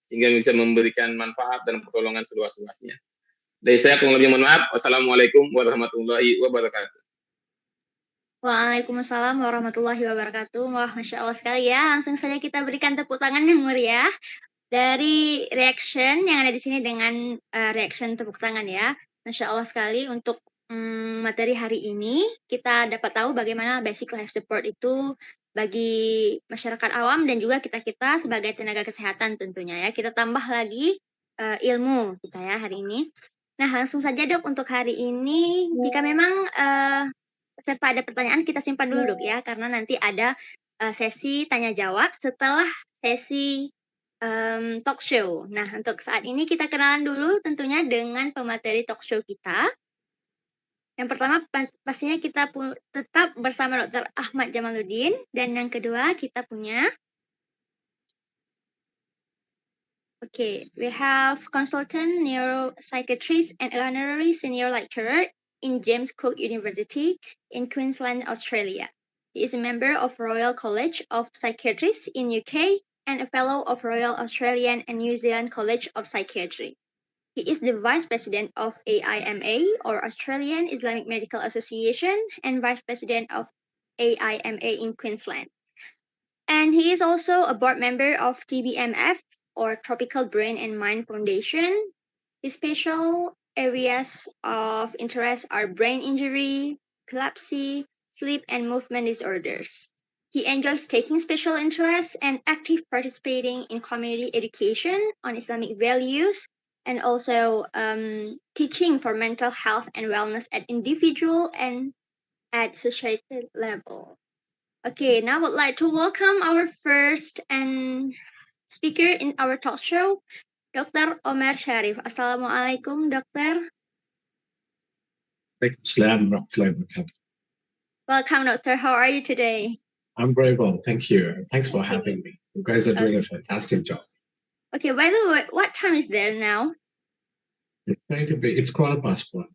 sehingga bisa memberikan manfaat dan pertolongan seluas-luasnya. Dari saya kurang lebih mohon maaf. Wassalamualaikum warahmatullahi wabarakatuh. Waalaikumsalam warahmatullahi wabarakatuh. Wah, Masya Allah sekali ya. Langsung saja kita berikan tepuk tangan yang meriah dari reaction yang ada di sini dengan reaction tepuk tangan ya. Masya Allah sekali untuk materi hari ini kita dapat tahu bagaimana basic life support itu bagi masyarakat awam dan juga kita-kita sebagai tenaga kesehatan tentunya ya. Kita tambah lagi ilmu kita ya hari ini. Nah, langsung saja Dok untuk hari ini jika memang peserta ada pertanyaan kita simpan dulu Dok ya karena nanti ada sesi tanya jawab setelah sesi talk show. Nah, untuk saat ini kita kenalan dulu tentunya dengan pemateri talk show kita. Yang pertama pastinya kita tetap bersama Dr. Ahmad Jamaluddin dan yang kedua kita punya we have consultant neuropsychiatrist and honorary senior lecturer in James Cook University in Queensland, Australia. He is a member of Royal College of Psychiatrists in UK and a fellow of Royal Australian and New Zealand College of Psychiatry. He is the Vice President of AIMA, or Australian Islamic Medical Association, and Vice President of AIMA in Queensland. And he is also a board member of TBMF, or Tropical Brain and Mind Foundation. His special areas of interest are brain injury, epilepsy, sleep and movement disorders. He enjoys taking special interest and active participating in community education on Islamic values and also teaching for mental health and wellness at individual and at societal level. Okay, now I would like to welcome our first speaker in our talk show, Dr. Omar Sharif. Assalamualaikum, Dokter. Welcome, Doctor. How are you today? I'm very well, thank you. Thanks for having me. You guys are doing a fantastic job. Okay, by the way, what time is there now? It's 1:15.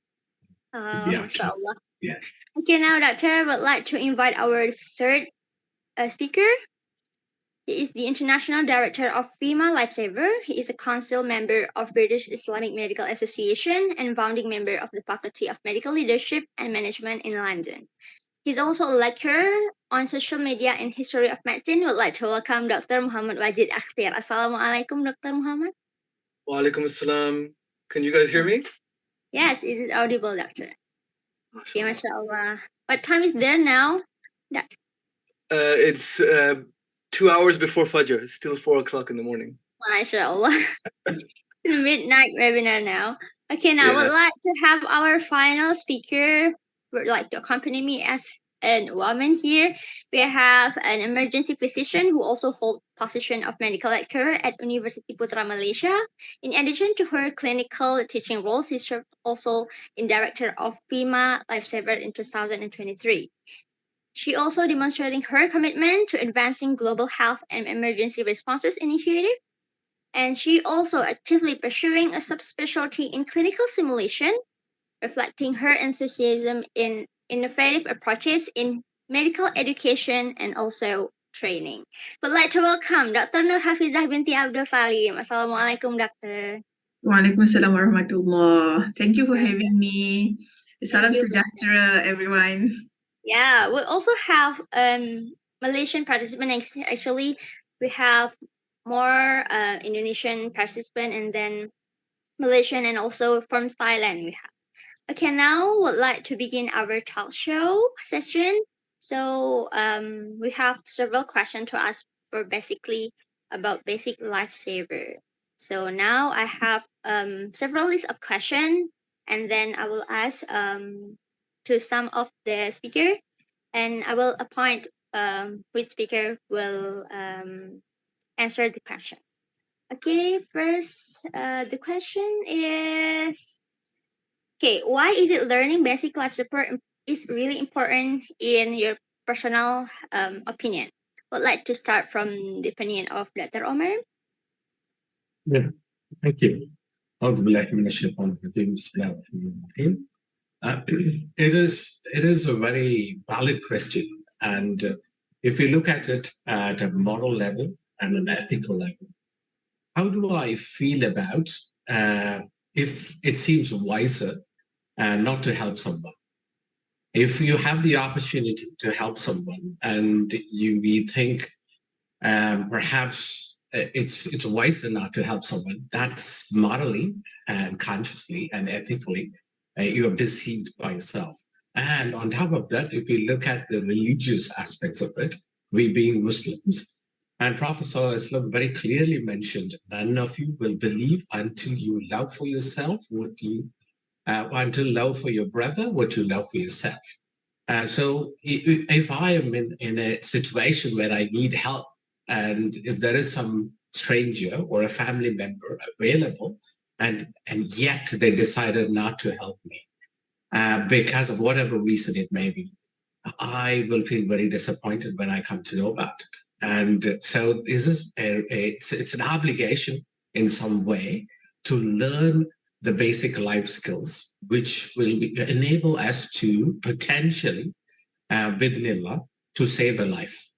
Mashallah. Yeah. Okay, now, Doctor, I would like to invite our third speaker. He is the International Director of FIMA Lifesaver. He is a council member of British Islamic Medical Association and founding member of the Faculty of Medical Leadership and Management in London. He's also a lecturer on social media and history of medicine. We'd like to welcome Dr. Muhammad Wajid Akhtir. Assalamualaikum, Dr. Muhammad. Waalaikum assalam. Can you guys hear me? Yes, is it audible, Doctor? Okay, mashallah. What time is there now, Doctor? It's 2 hours before Fajr. It's still 4 o'clock in the morning. MashaAllah. Midnight webinar now. Okay, now we'd like to have our final speaker would like to accompany me as a woman here. We have an emergency physician who also holds position of medical lecturer at University Putra Malaysia. In addition to her clinical teaching roles, she served also in director of FIMA Lifesaver in 2023. She also demonstrating her commitment to advancing global health and emergency responses initiative. And she also actively pursuing a subspecialty in clinical simulation, reflecting her enthusiasm in innovative approaches in medical education and also training. Would like to welcome Dr. Nur Hafizah binti Abdul Salim. Assalamualaikum, Doctor. Waalaikumsalam warahmatullah. Thank you for having me. Salam sejahtera, everyone. Yeah, we also have Malaysian participants. Actually, we have more Indonesian participants and then Malaysian and also from Thailand we have. Okay, now would like to begin our talk show session. So we have several questions to ask for basically about basic lifesaver. So now I have several list of questions and then I will ask to some of the speaker and I will appoint which speaker will answer the question. Okay, first the question is, okay, why is it learning basic life support is really important in your personal opinion? Would like to start from the opinion of Dr. Omar. Yeah, thank you. It is a very valid question, and if we look at it at a moral level and an ethical level, how do I feel about if it seems wiser not to help someone? If you have the opportunity to help someone and we think perhaps it's wiser not to help someone, that's morally and consciously and ethically, you are deceived by yourself. And on top of that, if we look at the religious aspects of it, we being Muslims, and Prophet ﷺ very clearly mentioned, none of you will believe until you love for yourself what you, until love for your brother what you love for yourself. So if I am in a situation where I need help, and if there is some stranger or a family member available, and yet they decided not to help me, because of whatever reason it may be, I will feel very disappointed when I come to know about it. And so this is it's an obligation in some way to learn the basic life skills, which will enable us to potentially, bidnillah, to save a life.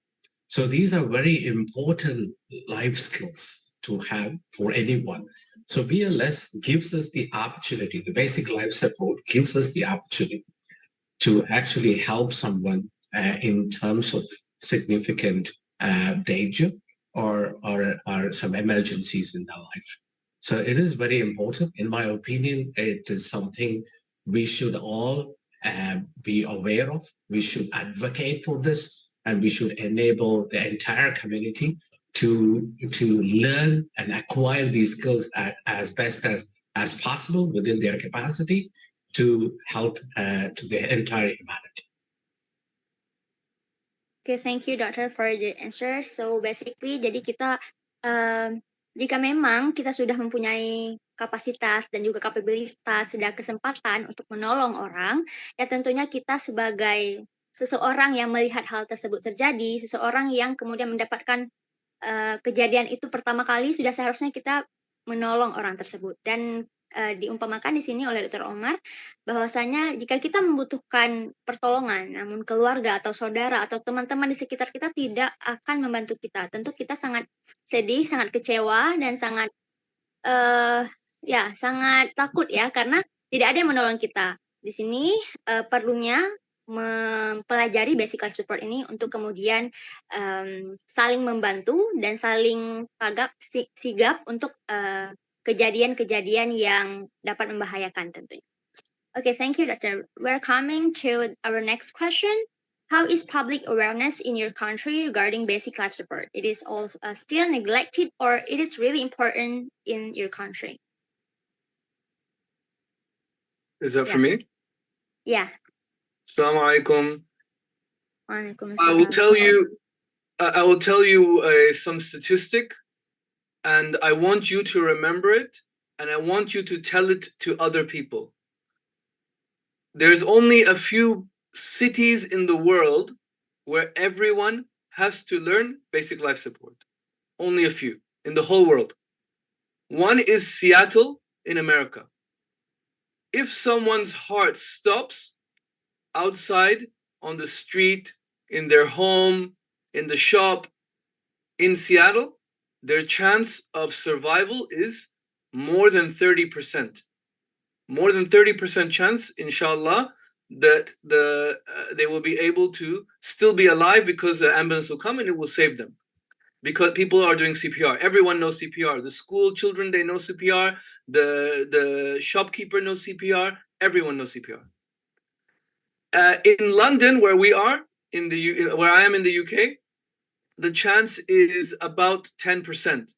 So these are very important life skills to have for anyone. So BLS gives us the opportunity, the basic life support gives us the opportunity to actually help someone in terms of significant danger or some emergencies in their life. So it is very important. In my opinion, it is something we should all be aware of. We should advocate for this, and we should enable the entire community to learn and acquire these skills as best as possible within their capacity to help to the entire humanity. Okay, thank you, Doctor, for the answer. So basically, jadi kita jika memang kita sudah mempunyai kapasitas dan juga kapabilitas dan kesempatan untuk menolong orang, ya tentunya kita sebagai seseorang yang melihat hal tersebut terjadi, seseorang yang kemudian mendapatkan kejadian itu pertama kali, sudah seharusnya kita menolong orang tersebut. Dan diumpamakan di sini oleh Dr. Omar bahwasanya jika kita membutuhkan pertolongan, namun keluarga atau saudara atau teman-teman di sekitar kita tidak akan membantu kita, tentu kita sangat sedih, sangat kecewa, dan sangat sangat takut ya, karena tidak ada yang menolong kita. Di sini perlunya mempelajari basic life support ini untuk kemudian saling membantu dan saling sigap untuk kejadian-kejadian yang dapat membahayakan tentunya. Okay, thank you, Doctor. We're coming to our next question. How is public awareness in your country regarding basic life support? It is also still neglected, or it is really important in your country? Is that for me? Yeah. Assalamu alaikum. Waalaikumsalam. I will tell you some statistic, and I want you to remember it, and I want you to tell it to other people. There's only a few cities in the world where everyone has to learn basic life support. Only a few in the whole world. One is Seattle in America. If someone's heart stops outside, on the street, in their home, in the shop, in Seattle, their chance of survival is more than 30%. More than 30% chance, inshallah, that they will be able to still be alive because the ambulance will come and it will save them. Because people are doing CPR. Everyone knows CPR. The school children, they know CPR. The shopkeeper knows CPR. Everyone knows CPR. In London, where we are, where I am in the UK, the chance is about 10%.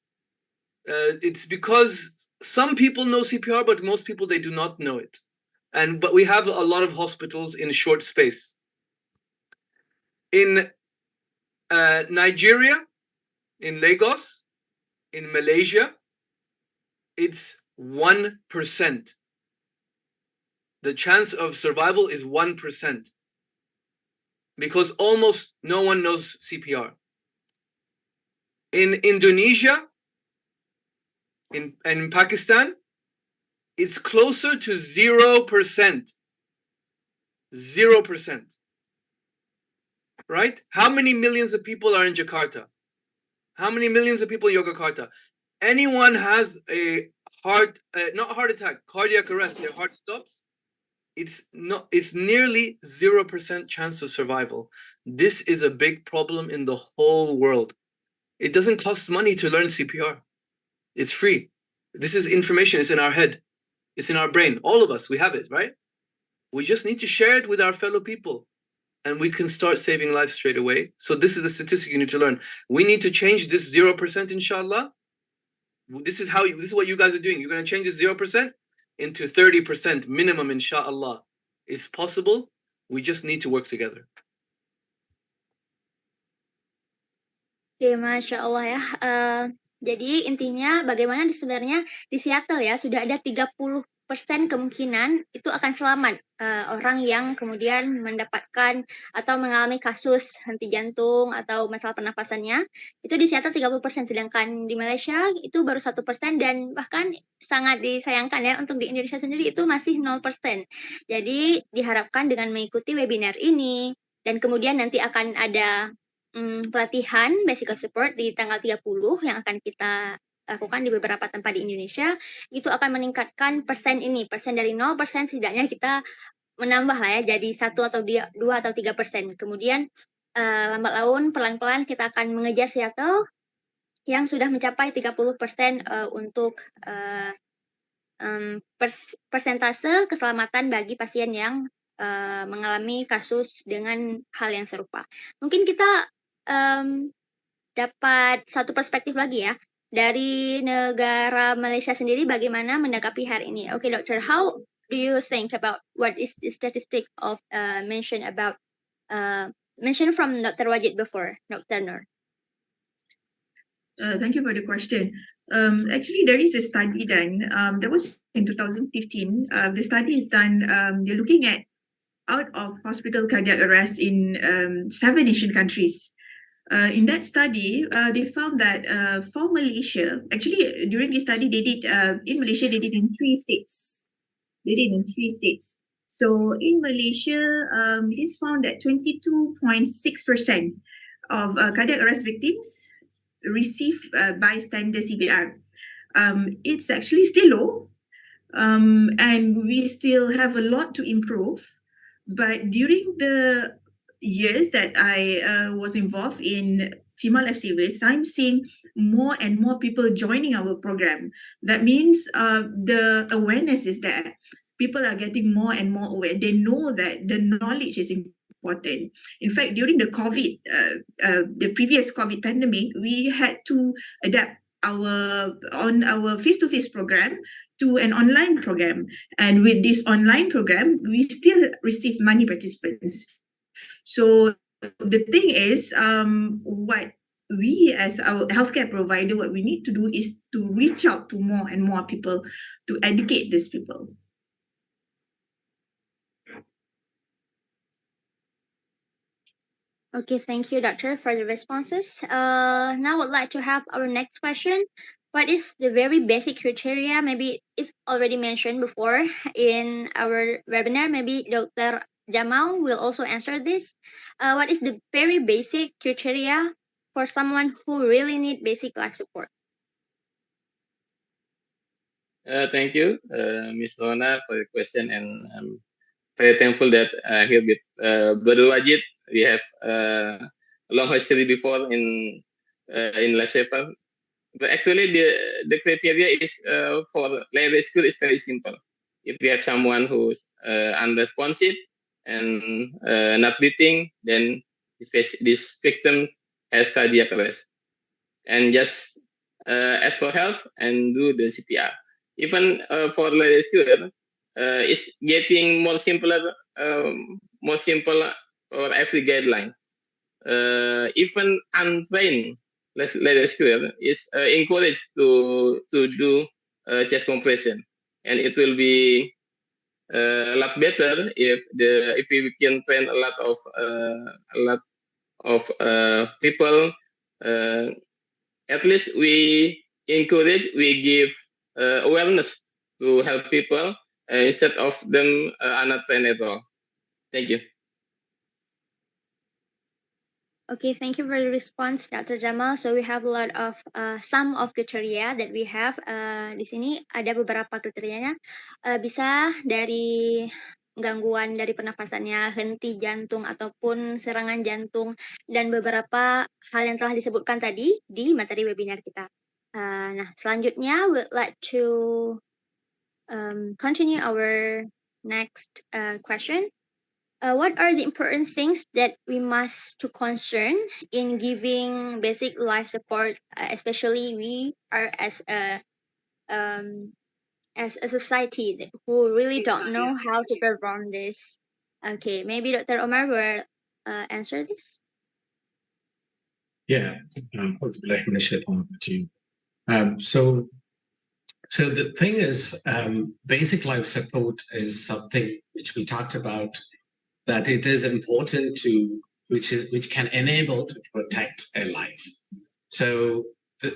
It's because some people know CPR, but most people, they do not know it. But we have a lot of hospitals in short space. In Nigeria, in Lagos, in Malaysia, it's 1%. The chance of survival is 1%. Because almost no one knows CPR. In Indonesia, in Pakistan, it's closer to 0%. 0%. Right? How many millions of people are in Jakarta? How many millions of people in Yogyakarta? anyone has a not heart attack, cardiac arrest, their heart stops, it's nearly 0% chance of survival. This is a big problem in the whole world. It doesn't cost money to learn CPR. It's free. This is information. It's in our head. It's in our brain. All of us, we have it, right? We just need to share it with our fellow people, and we can start saving lives straight away. So this is a statistic you need to learn. We need to change this 0%, inshallah. This is what you guys are doing. You're going to change this 0% into 30% minimum, inshallah. It's possible. We just need to work together. Oke, Masya Allah ya. Jadi intinya bagaimana sebenarnya di Seattle ya sudah ada 30% kemungkinan itu akan selamat orang yang kemudian mendapatkan atau mengalami kasus henti jantung atau masalah pernapasannya. Itu di Seattle 30%, sedangkan di Malaysia itu baru 1%, dan bahkan sangat disayangkan ya untuk di Indonesia sendiri itu masih 0%. Jadi diharapkan dengan mengikuti webinar ini dan kemudian nanti akan ada pelatihan basic life support di tanggal 30 yang akan kita lakukan di beberapa tempat di Indonesia, itu akan meningkatkan persen dari 0% setidaknya kita menambah lah ya jadi 1 atau 2 atau 3%. Kemudian lambat laun pelan-pelan kita akan mengejar Seattle yang sudah mencapai 30% untuk persentase keselamatan bagi pasien yang mengalami kasus dengan hal yang serupa. Mungkin kita dapat satu perspektif lagi ya dari negara Malaysia sendiri bagaimana menanggapi hari ini. Okay, Doctor, how do you think about what is the statistic of mention from Dr. Wajid before, Dr. Nur? Thank you for the question. Actually, there is a study done. That was in 2015. The study is done. They're looking at out of hospital cardiac arrest in 7 Asian countries. In that study, they found that for Malaysia, actually during this study, they did in Malaysia, they did in 3 states. So in Malaysia, it's found that 22.6% of cardiac arrest victims receive bystander CPR. It's actually still low, and we still have a lot to improve. But during the years that I was involved in FIMA Lifesavers, I'm seeing more and more people joining our program. That means the awareness is there. People are getting more and more aware. They know that the knowledge is important. In fact, during the the previous COVID pandemic, we had to adapt our face-to-face program to an online program. And with this online program, we still receive many participants. So the thing is, what we as our healthcare provider, what we need to do is to reach out to more and more people to educate these people. Okay, thank you, Doctor, for the responses. Now I would like to have our next question. What is the very basic criteria? Maybe it's already mentioned before in our webinar. Maybe Dr. Jamal will also answer this. What is the very basic criteria for someone who really need basic life support? Thank you, Ms. Lona, for the question, and I'm very thankful that here with Brother Wajid, we have a long history before in Lifesaver. But actually, the criteria is for rescue is very simple. If we have someone who's unresponsive and not breathing, then this victim has cardiac arrest. And just ask for help and do the CPR. Even for the rescuer, it's getting more simple for every guideline. Even untrained rescuer is encouraged to do chest compression, and it will be a lot better if we can train a lot of people. At least we give awareness to help people instead of them not trained at all. Thank you. Okay, thank you for the response, Dr. Jamal. So we have a lot of some of criteria that we have di sini. Ada beberapa kriterianya. Bisa dari gangguan dari pernafasannya, henti jantung ataupun serangan jantung, dan beberapa hal yang telah disebutkan tadi di materi webinar kita. Nah, selanjutnya we'd like to continue our next question. What are the important things that we must to concern in giving basic life support, especially we are as a society who really don't know how to perform this? Okay, maybe Dr. Omar will answer this. Yeah, so the thing is, basic life support is something which we talked about, that it is important to, which can enable to protect a life. So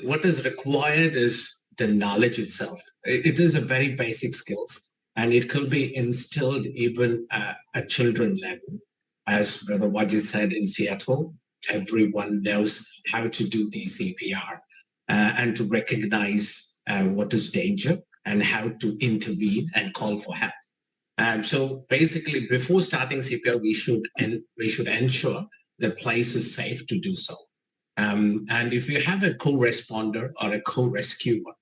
what is required is the knowledge itself. It is a very basic skills, and it could be instilled even at children level. As Brother Wajid said in Seattle, everyone knows how to do the CPR and to recognize what is danger and how to intervene and call for help. So basically, before starting CPR, we should ensure the place is safe to do so. And if you have a co-responder or a co-rescuer,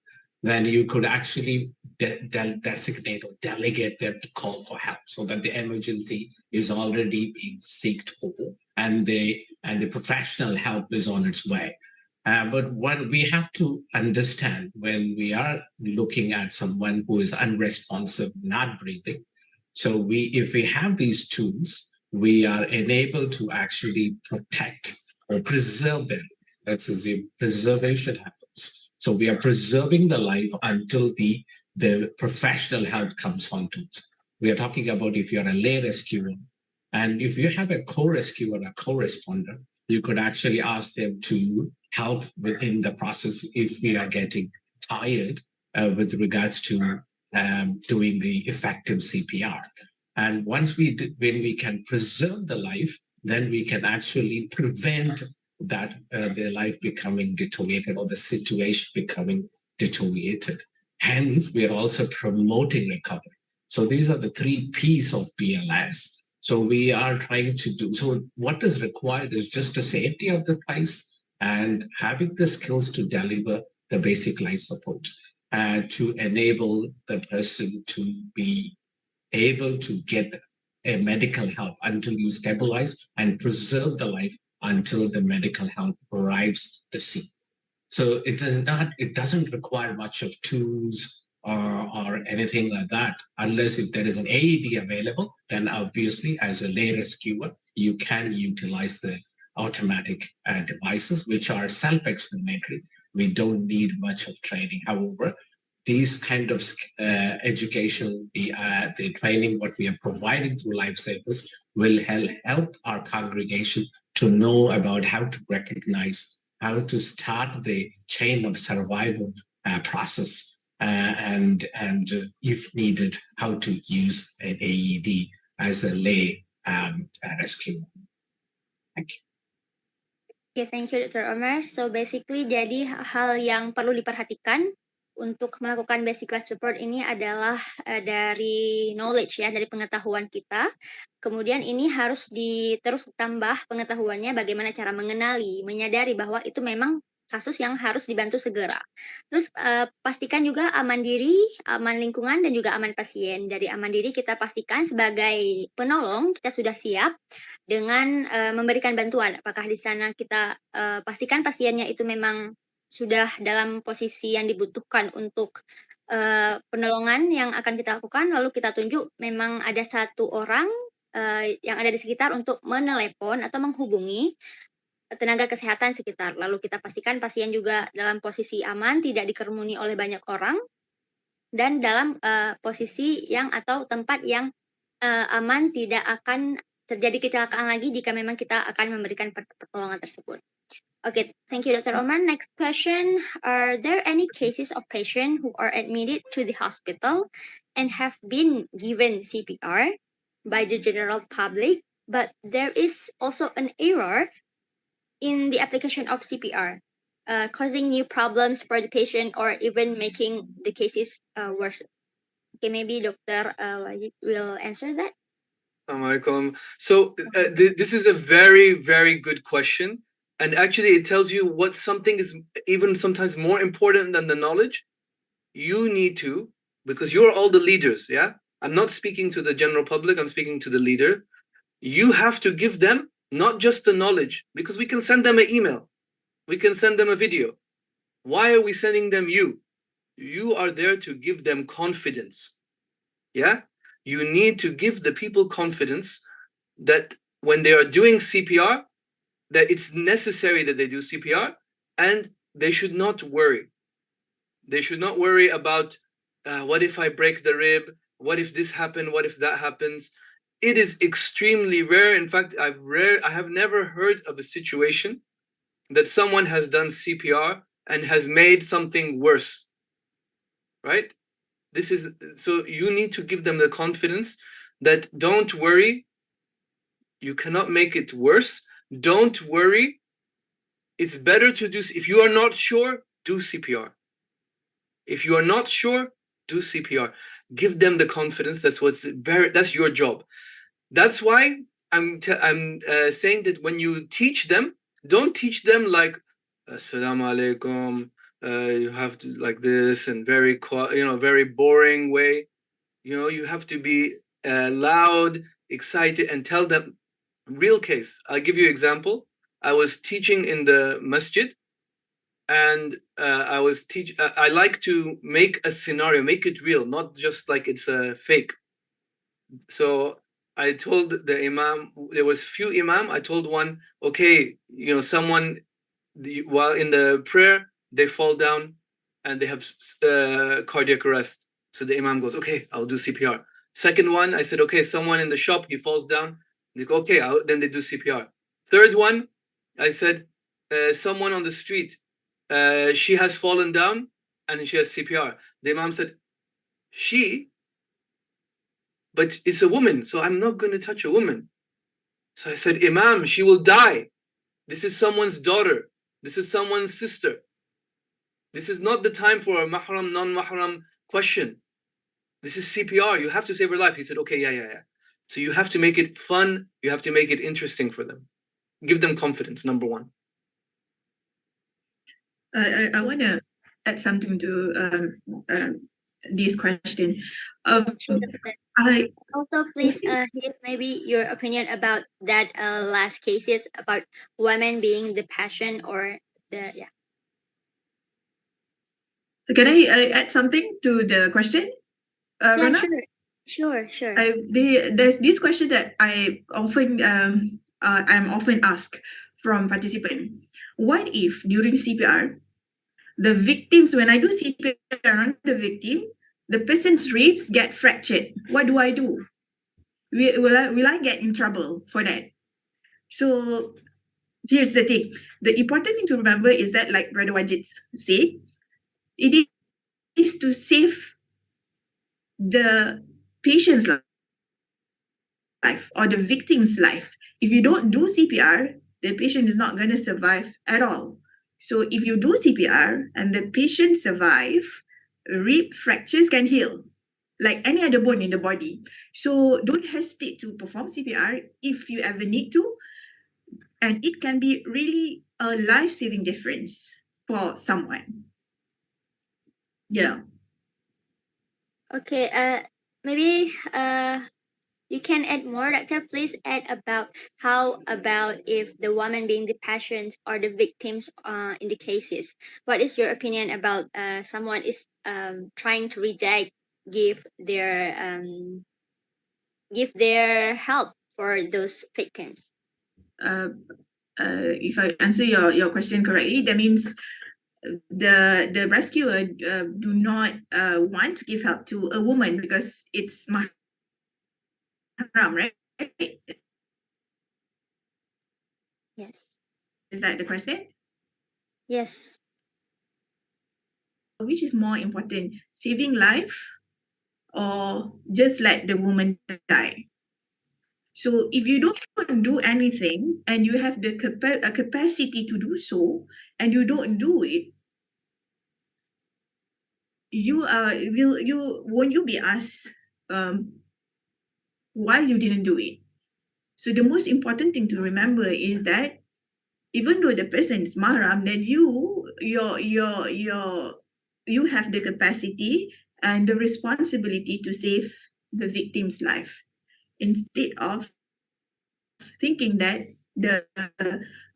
then you could actually designate or delegate them to call for help, so that the emergency is already being sought for, and the professional help is on its way. But what we have to understand when we are looking at someone who is unresponsive, not breathing, so if we have these tools, we are enabled to actually protect or preserve them. Let's assume preservation happens. So we are preserving the life until the professional help comes on to it. We are talking about if you're a lay rescuer, and if you have a co-rescuer, a co-responder, you could actually ask them to help within the process if we are getting tired with regards to doing the effective CPR. And once when we can preserve the life, then we can actually prevent that their life becoming deteriorated or the situation becoming deteriorated. Hence, we are also promoting recovery. So these are the 3 P's of BLS. So we are trying to do, so what is required is just the safety of the place and having the skills to deliver the basic life support to enable the person to be able to get a medical help until you stabilize and preserve the life until the medical help arrives the scene. So it doesn't require much of tools or anything like that, unless if there is an AED available, then obviously as a lay rescuer, you can utilize the automatic devices, which are self-explanatory. We don't need much of training. However, these kind of education, the training, what we are providing through Lifesavers will help our congregation to know about how to recognize, how to start the chain of survival process, and if needed, how to use an AED as a lay rescue. Thank you. Okay, thank you, Dr. Omar. So basically, jadi hal yang perlu diperhatikan untuk melakukan basic life support ini adalah dari knowledge ya, dari pengetahuan kita. Kemudian ini harus terus ditambah pengetahuannya bagaimana cara mengenali, menyadari bahwa itu memang kasus yang harus dibantu segera. Terus pastikan juga aman diri, aman lingkungan, dan juga aman pasien. Dari aman diri kita pastikan sebagai penolong kita sudah siap dengan memberikan bantuan. Apakah di sana kita pastikan pasiennya itu memang sudah dalam posisi yang dibutuhkan untuk penolongan yang akan kita lakukan, lalu kita tunjuk memang ada satu orang yang ada di sekitar untuk menelepon atau menghubungi tenaga kesehatan sekitar. Lalu kita pastikan pasien juga dalam posisi aman, tidak dikerumuni oleh banyak orang, dan dalam posisi yang atau tempat yang aman, tidak akan terjadi kecelakaan lagi jika memang kita akan memberikan pertolongan tersebut. Okay, thank you, Dr. Omar. Next question, are there any cases of patients who are admitted to the hospital and have been given CPR by the general public, but there is also an error in the application of CPR, causing new problems for the patient or even making the cases worse? Okay, maybe Doctor will answer that. Assalamualaikum. So this is a very, very good question. And actually it tells you what something is even sometimes more important than the knowledge. You need to, because you're all the leaders, yeah? I'm not speaking to the general public, I'm speaking to the leader. You have to give them not just the knowledge, because we can send them an email. We can send them a video. Why are we sending them you? You are there to give them confidence. Yeah? You need to give the people confidence that when they are doing CPR, that it's necessary that they do CPR, and they should not worry. They should not worry about what if I break the rib? What if this happened? What if that happens? It is extremely rare. In fact, I have never heard of a situation that someone has done CPR and has made something worse. Right? This is so you need to give them the confidence that don't worry, you cannot make it worse. Don't worry. It's better to do, if you are not sure, do CPR. If you are not sure, do CPR. Give them the confidence. That's your job. That's why I'm saying that when you teach them, don't teach them like Assalamu alaikum. You have to like this and very very boring way. You have to be loud, excited, and tell them real case. I'll give you an example. I was teaching in the masjid, and I like to make a scenario, make it real, not just like it's a fake. So I told the imam, there was few imam, I told one, okay, someone, while in the prayer, they fall down and they have cardiac arrest. So the imam goes, okay, I'll do CPR. Second one, I said, okay, someone in the shop, he falls down. They go, okay, then they do CPR. Third one, I said, someone on the street, she has fallen down and she has CPR. The imam said, but it's a woman, so I'm not going to touch a woman. So I said, Imam, she will die. This is someone's daughter. This is someone's sister. This is not the time for a mahram, non-mahram question. This is CPR. You have to save her life. He said, okay, yeah. So you have to make it fun. You have to make it interesting for them. Give them confidence, number one. I want to add something to this question. Also, please hear maybe your opinion about that last cases about women being the passion or the Can I add something to the question? Rana? Sure. There's this question that I'm often asked from participants. What if during CPR, the victims, when I do CPR on the victim, the person's ribs get fractured? What do I do? Will I get in trouble for that? So here's the thing. The important thing to remember is that, like Brother Wajid said, it is to save the patient's life or the victim's life. If you don't do CPR, the patient is not going to survive at all. So if you do CPR and the patient survive, rib fractures can heal like any other bone in the body. So don't hesitate to perform CPR if you ever need to. And it can be really a life-saving difference for someone. Yeah. Okay, maybe you can add more, Doctor. Please add about how about if the woman being the patients or the victims in the cases. What is your opinion about someone is trying to reject, give their help for those victims? If I answer your question correctly, that means the rescuer do not want to give help to a woman because it's mahram, right? Yes. Is that the question? Yes. Which is more important, saving life or just let the woman die? So if you don't do anything and you have the capacity to do so, and you don't do it, won't you be asked why you didn't do it? So the most important thing to remember is that even though the person is mahram, then you have the capacity and the responsibility to save the victim's life, instead of thinking that the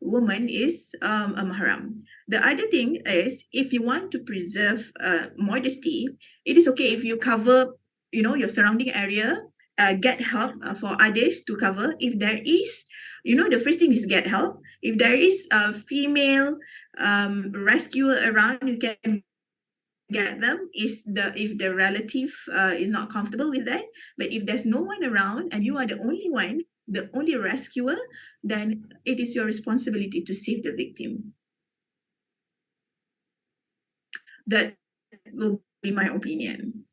woman is a mahram. The other thing is, if you want to preserve modesty, it is okay if you cover, your surrounding area, get help for others to cover. If there is, the first thing is get help. If there is a female rescuer around, you can get them. If the relative is not comfortable with that, but if there's no one around and you are the only one, the only rescuer, then it is your responsibility to save the victim. That will be my opinion.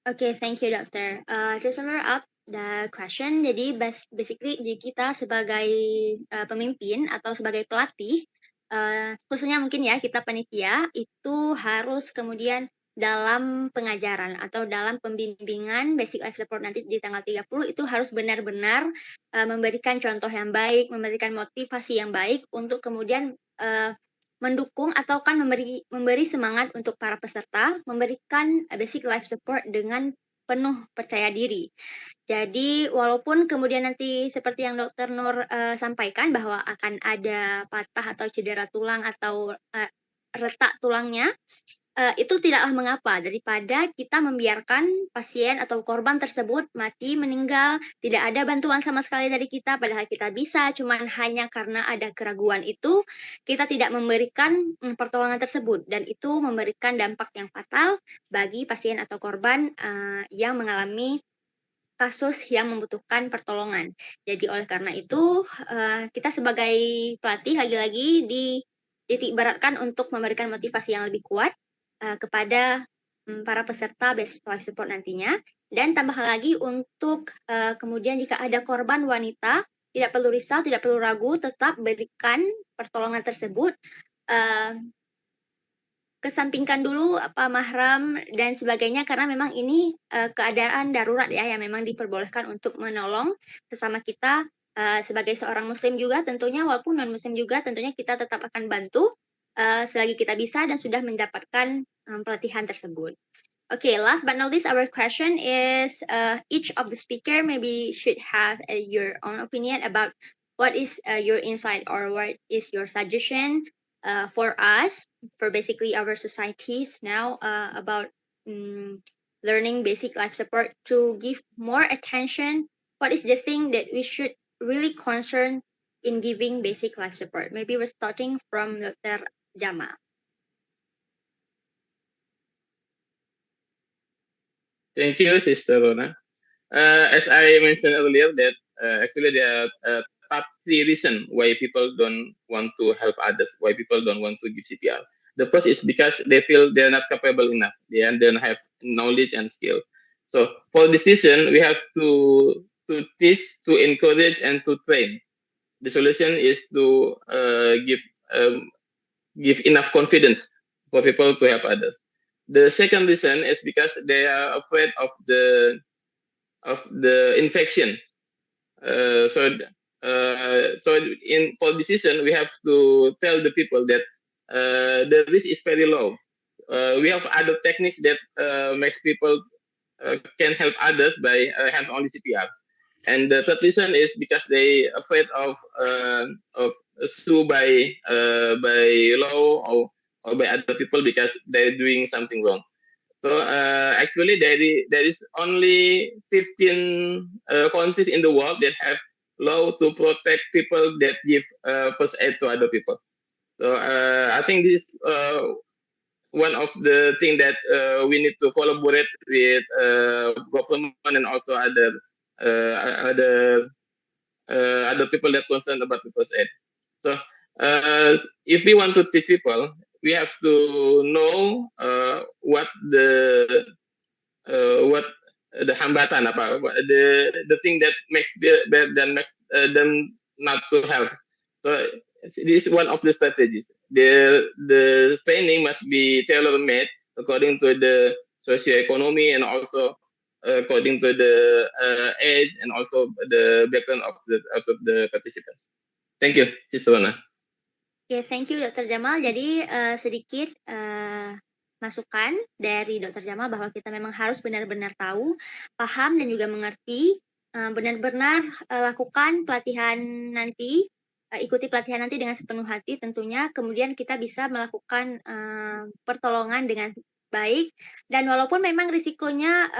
Okay, thank you, Doctor. To sum up the question, jadi basically kita sebagai pemimpin atau sebagai pelatih, khususnya mungkin ya kita panitia, itu harus kemudian dalam pengajaran atau dalam pembimbingan basic life support nanti di tanggal 30 itu harus benar-benar memberikan contoh yang baik, memberikan motivasi yang baik untuk kemudian mendukung atau kan memberi semangat untuk para peserta, memberikan basic life support dengan penuh percaya diri. Jadi walaupun kemudian nanti seperti yang Dr. Nur sampaikan bahwa akan ada patah atau cedera tulang atau retak tulangnya, itu tidaklah mengapa daripada kita membiarkan pasien atau korban tersebut mati, meninggal, tidak ada bantuan sama sekali dari kita, padahal kita bisa, cuman hanya karena ada keraguan itu, kita tidak memberikan pertolongan tersebut, dan itu memberikan dampak yang fatal bagi pasien atau korban yang mengalami kasus yang membutuhkan pertolongan. Jadi oleh karena itu, kita sebagai pelatih lagi-lagi dititik beratkan untuk memberikan motivasi yang lebih kuat kepada para peserta basic life support nantinya. Dan tambahan lagi untuk kemudian jika ada korban wanita, tidak perlu risau, tidak perlu ragu, tetap berikan pertolongan tersebut. Kesampingkan dulu apa mahram dan sebagainya, karena memang ini keadaan darurat ya, yang memang diperbolehkan untuk menolong sesama kita sebagai seorang muslim juga tentunya, walaupun non muslim juga tentunya kita tetap akan bantu selagi kita bisa dan sudah mendapatkan pelatihan tersebut. Okay, last but not least, our question is each of the speaker maybe should have your own opinion about what is your insight or what is your suggestion for us, for basically our societies now about learning basic life support, to give more attention. What is the thing that we should really concern in giving basic life support? Maybe we're starting from Dr. Jama. Thank you, Sister Rona. As I mentioned earlier, that actually there are top 3 reasons why people don't want to help others, why people don't want to give CPR. The first is because they feel they're not capable enough. They don't have knowledge and skill. So for this reason, we have to teach, to encourage, and to train. The solution is to give enough confidence for people to help others. The second reason is because they are afraid of the infection. So for this reason, we have to tell the people that the risk is very low. We have other techniques that makes people can help others by hands-on CPR. And the third reason is because they afraid of sue by law or by other people because they're doing something wrong. So actually, there is only 15 countries in the world that have law to protect people that give first aid to other people. So I think this is one of the things that we need to collaborate with government and also other people that concerned about the first aid. So if we want to teach people, we have to know what the hambatan the thing that makes them not to have. So this is one of the strategies. The training must be tailor-made according to the socio-economy and also according to the age and also the background of the participants. Thank you, Sister Lona. Oke, thank you Dr. Jamal. Jadi sedikit masukan dari Dr. Jamal bahwa kita memang harus benar-benar tahu, paham dan juga mengerti, benar-benar lakukan pelatihan nanti, ikuti pelatihan nanti dengan sepenuh hati tentunya, kemudian kita bisa melakukan pertolongan dengan baik, dan walaupun memang risikonya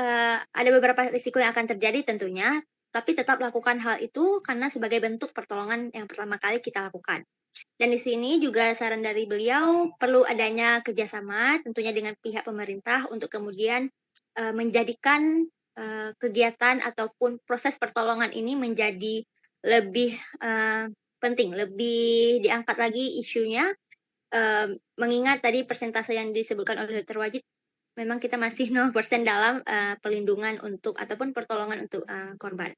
ada beberapa risiko yang akan terjadi tentunya, tapi tetap lakukan hal itu karena sebagai bentuk pertolongan yang pertama kali kita lakukan. Dan di sini juga saran dari beliau perlu adanya kerjasama tentunya dengan pihak pemerintah untuk kemudian menjadikan kegiatan ataupun proses pertolongan ini menjadi lebih penting, lebih diangkat lagi isunya, mengingat tadi persentase yang disebutkan oleh Dr. Wajid, memang kita masih 0% dalam pelindungan untuk ataupun pertolongan untuk korban.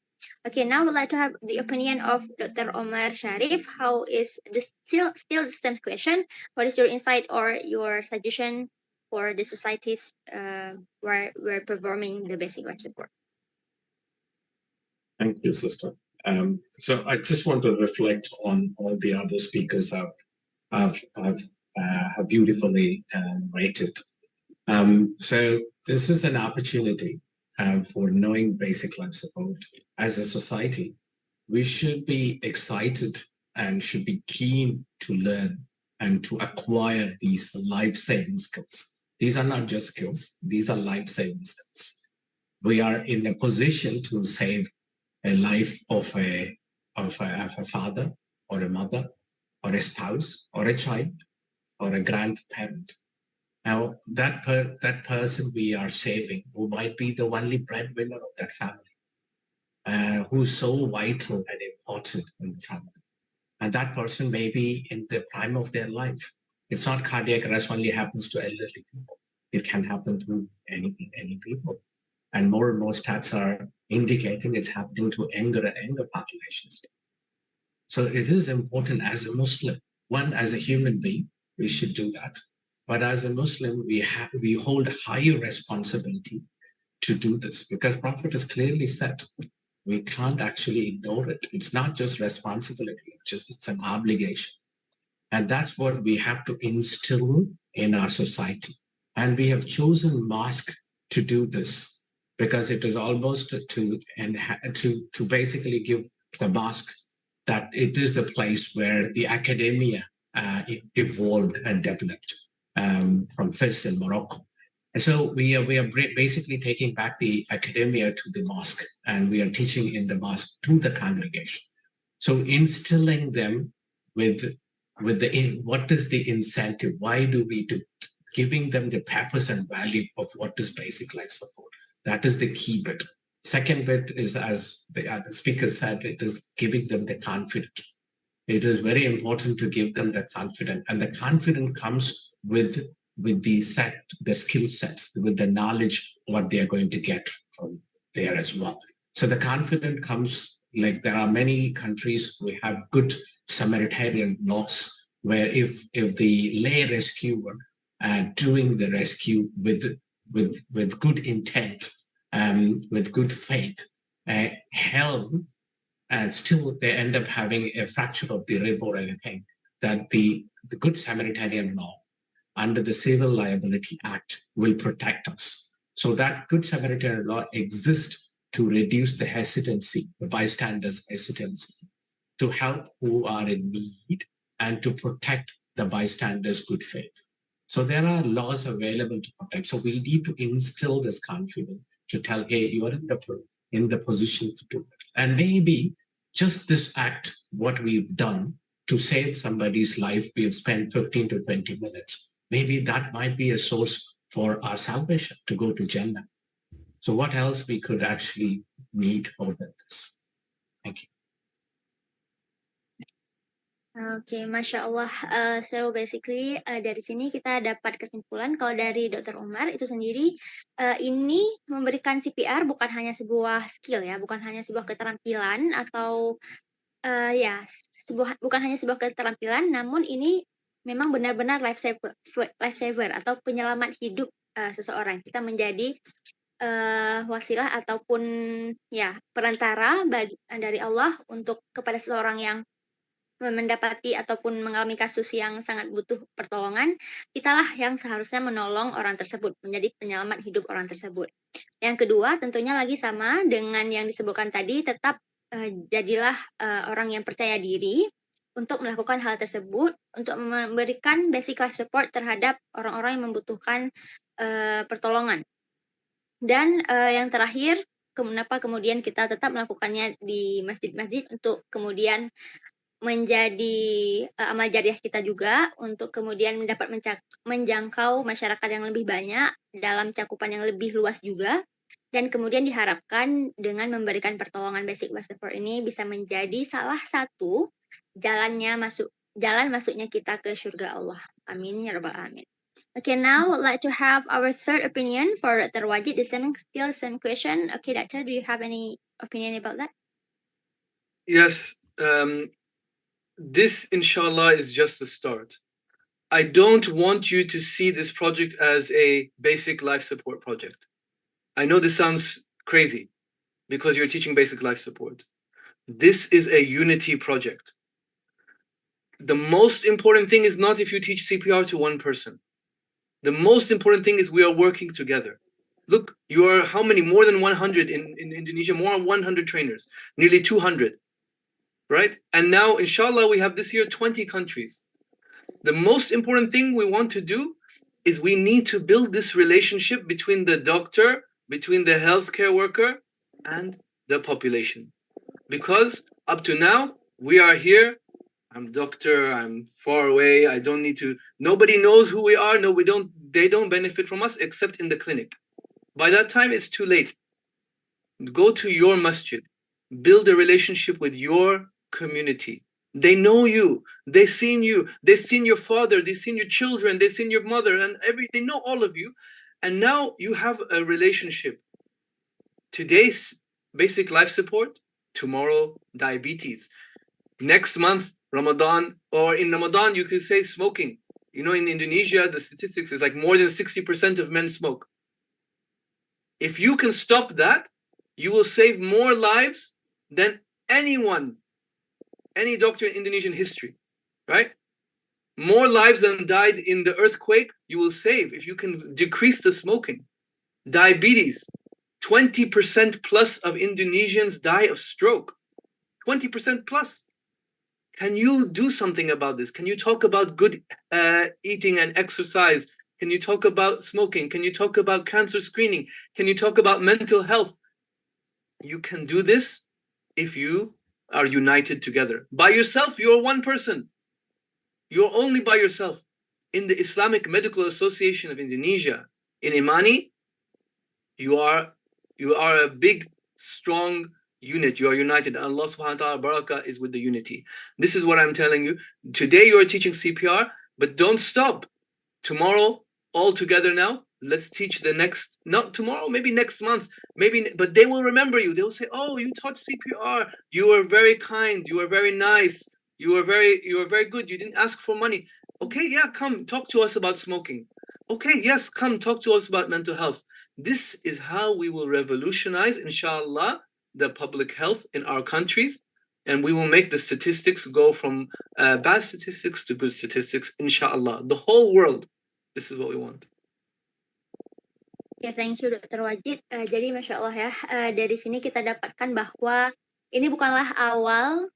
Okay, now we'd like to have the opinion of Dr. Omar Sharif. How is this still the same question? What is your insight or your suggestion for the societies where we're performing the basic life support? Thank you, sister. So I just want to reflect on all the other speakers have beautifully rated. So this is an opportunity for knowing basic life support. As a society, we should be excited and should be keen to learn and to acquire these life-saving skills. These are not just skills, these are life-saving skills. We are in a position to save a life of a father or a mother or a spouse or a child or a grandparent. Now, that person we are saving, who might be the only breadwinner of that family, who's so vital and important in the family. And that person may be in the prime of their life. It's not cardiac arrest only happens to elderly people. It can happen to any people. And more stats are indicating it's happening to younger and younger populations. So it is important as a Muslim, one, as a human being, we should do that. But as a Muslim, we hold higher responsibility to do this, because Prophet has clearly said we can't actually ignore it. It's not just responsibility, it's an obligation. And that's what we have to instill in our society. And we have chosen mosque to do this, because it is almost to basically give the mosque that it is the place where the academia evolved and developed. From Fez in Morocco. And so we are basically taking back the academia to the mosque, and we are teaching in the mosque to the congregation. So instilling them with what is the incentive? Why do we do? Giving them the purpose and value of what is basic life support. That is the key bit. Second bit is, as the speaker said, it is giving them the confidence. It is very important to give them the confidence, and the confidence comes with the skill sets, with the knowledge, what they are going to get from there as well. So the confidence comes, like there are many countries we have good Samaritan laws, where if the lay rescuer doing the rescue with good intent, with good faith, help, and still they end up having a fracture of the rib or anything, that the good Samaritan law under the Civil Liability Act will protect us. So that Good Samaritan law exists to reduce the hesitancy, the bystanders' hesitancy, to help who are in need and to protect the bystanders' good faith. So there are laws available to protect. So we need to instill this confidence to tell, hey, you are in the position to do it. And maybe just this act, what we've done to save somebody's life, we have spent 15 to 20 minutes. Maybe that might be a source for our salvation, to go to Jannah. So what else we could actually need more than this? Thank you. Oke, Masya Allah. So basically dari sini kita dapat kesimpulan kalau dari Dr. Umar itu sendiri ini memberikan CPR bukan hanya sebuah skill ya, bukan hanya sebuah keterampilan atau ya bukan hanya sebuah keterampilan, namun ini memang benar-benar lifesaver atau penyelamat hidup seseorang. Kita menjadi wasilah ataupun ya perantara dari Allah untuk kepada seseorang yang mendapati ataupun mengalami kasus yang sangat butuh pertolongan, kitalah yang seharusnya menolong orang tersebut, menjadi penyelamat hidup orang tersebut. Yang kedua, tentunya lagi sama dengan yang disebutkan tadi, tetap jadilah orang yang percaya diri untuk melakukan hal tersebut, untuk memberikan basic life support terhadap orang-orang yang membutuhkan pertolongan. Dan yang terakhir, kenapa kemudian kita tetap melakukannya di masjid-masjid untuk kemudian menjadi amal jariah kita juga untuk kemudian dapat menjangkau masyarakat yang lebih banyak dalam cakupan yang lebih luas juga, dan kemudian diharapkan dengan memberikan pertolongan basic life support ini bisa menjadi salah satu jalan masuknya kita ke surga Allah. Amin ya rabbal alamin. Okay, now would like to have our third opinion for Dr. Wajid. Still same question. Okay, Doctor, do you have any opinion about that? Yes. This, inshallah, is just the start. I don't want you to see this project as a basic life support project. I know this sounds crazy because you're teaching basic life support. This is a unity project. The most important thing is not if you teach CPR to one person. The most important thing is we are working together. Look, you are how many? More than 100 in Indonesia, more than 100 trainers, nearly 200. Right? And now, inshallah, we have this year 20 countries. The most important thing we want to do is we need to build this relationship between the doctor, between the healthcare worker, and the population. Because up to now, we are here. I'm doctor, I'm far away, I don't need to, nobody knows who we are. No, they don't benefit from us except in the clinic. By that time, it's too late. Go to your masjid, build a relationship with your community. They know you, they've seen your father, they've seen your children, they've seen your mother, and they know all of you. And now you have a relationship. Today's basic life support, tomorrow diabetes. Next month, Ramadan, or in Ramadan, you could say smoking. You know, in Indonesia, the statistics is like more than 60% of men smoke. If you can stop that, you will save more lives than any doctor in Indonesian history, right? More lives than died in the earthquake, you will save if you can decrease the smoking. Diabetes, 20% plus of Indonesians die of stroke. 20% plus. Can you do something about this? Can you talk about good eating and exercise? Can you talk about smoking? Can you talk about cancer screening? Can you talk about mental health? You can do this if you are united together. By yourself, you're one person. You're only by yourself. In the Islamic Medical Association of Indonesia, in Imani, you are a big, strong unit. You are united. Allah subhanahu wa ta'ala barakah is with the unity. This is what I'm telling you. Today you are teaching CPR, but don't stop. Tomorrow, all together now, let's teach the next, not tomorrow, maybe next month, but they will remember you. They will say, oh, you taught CPR. You were very kind. You were very nice. You were very good. You didn't ask for money. Okay, yeah, come talk to us about smoking. Okay, yes, come talk to us about mental health. This is how we will revolutionize, inshallah, the public health in our countries, and we will make the statistics go from bad statistics to good statistics, inshallah. The whole world, this is what we want. Ya, thank you Dr. Wajid. Jadi Masya Allah ya, dari sini kita dapatkan bahwa ini bukanlah awal,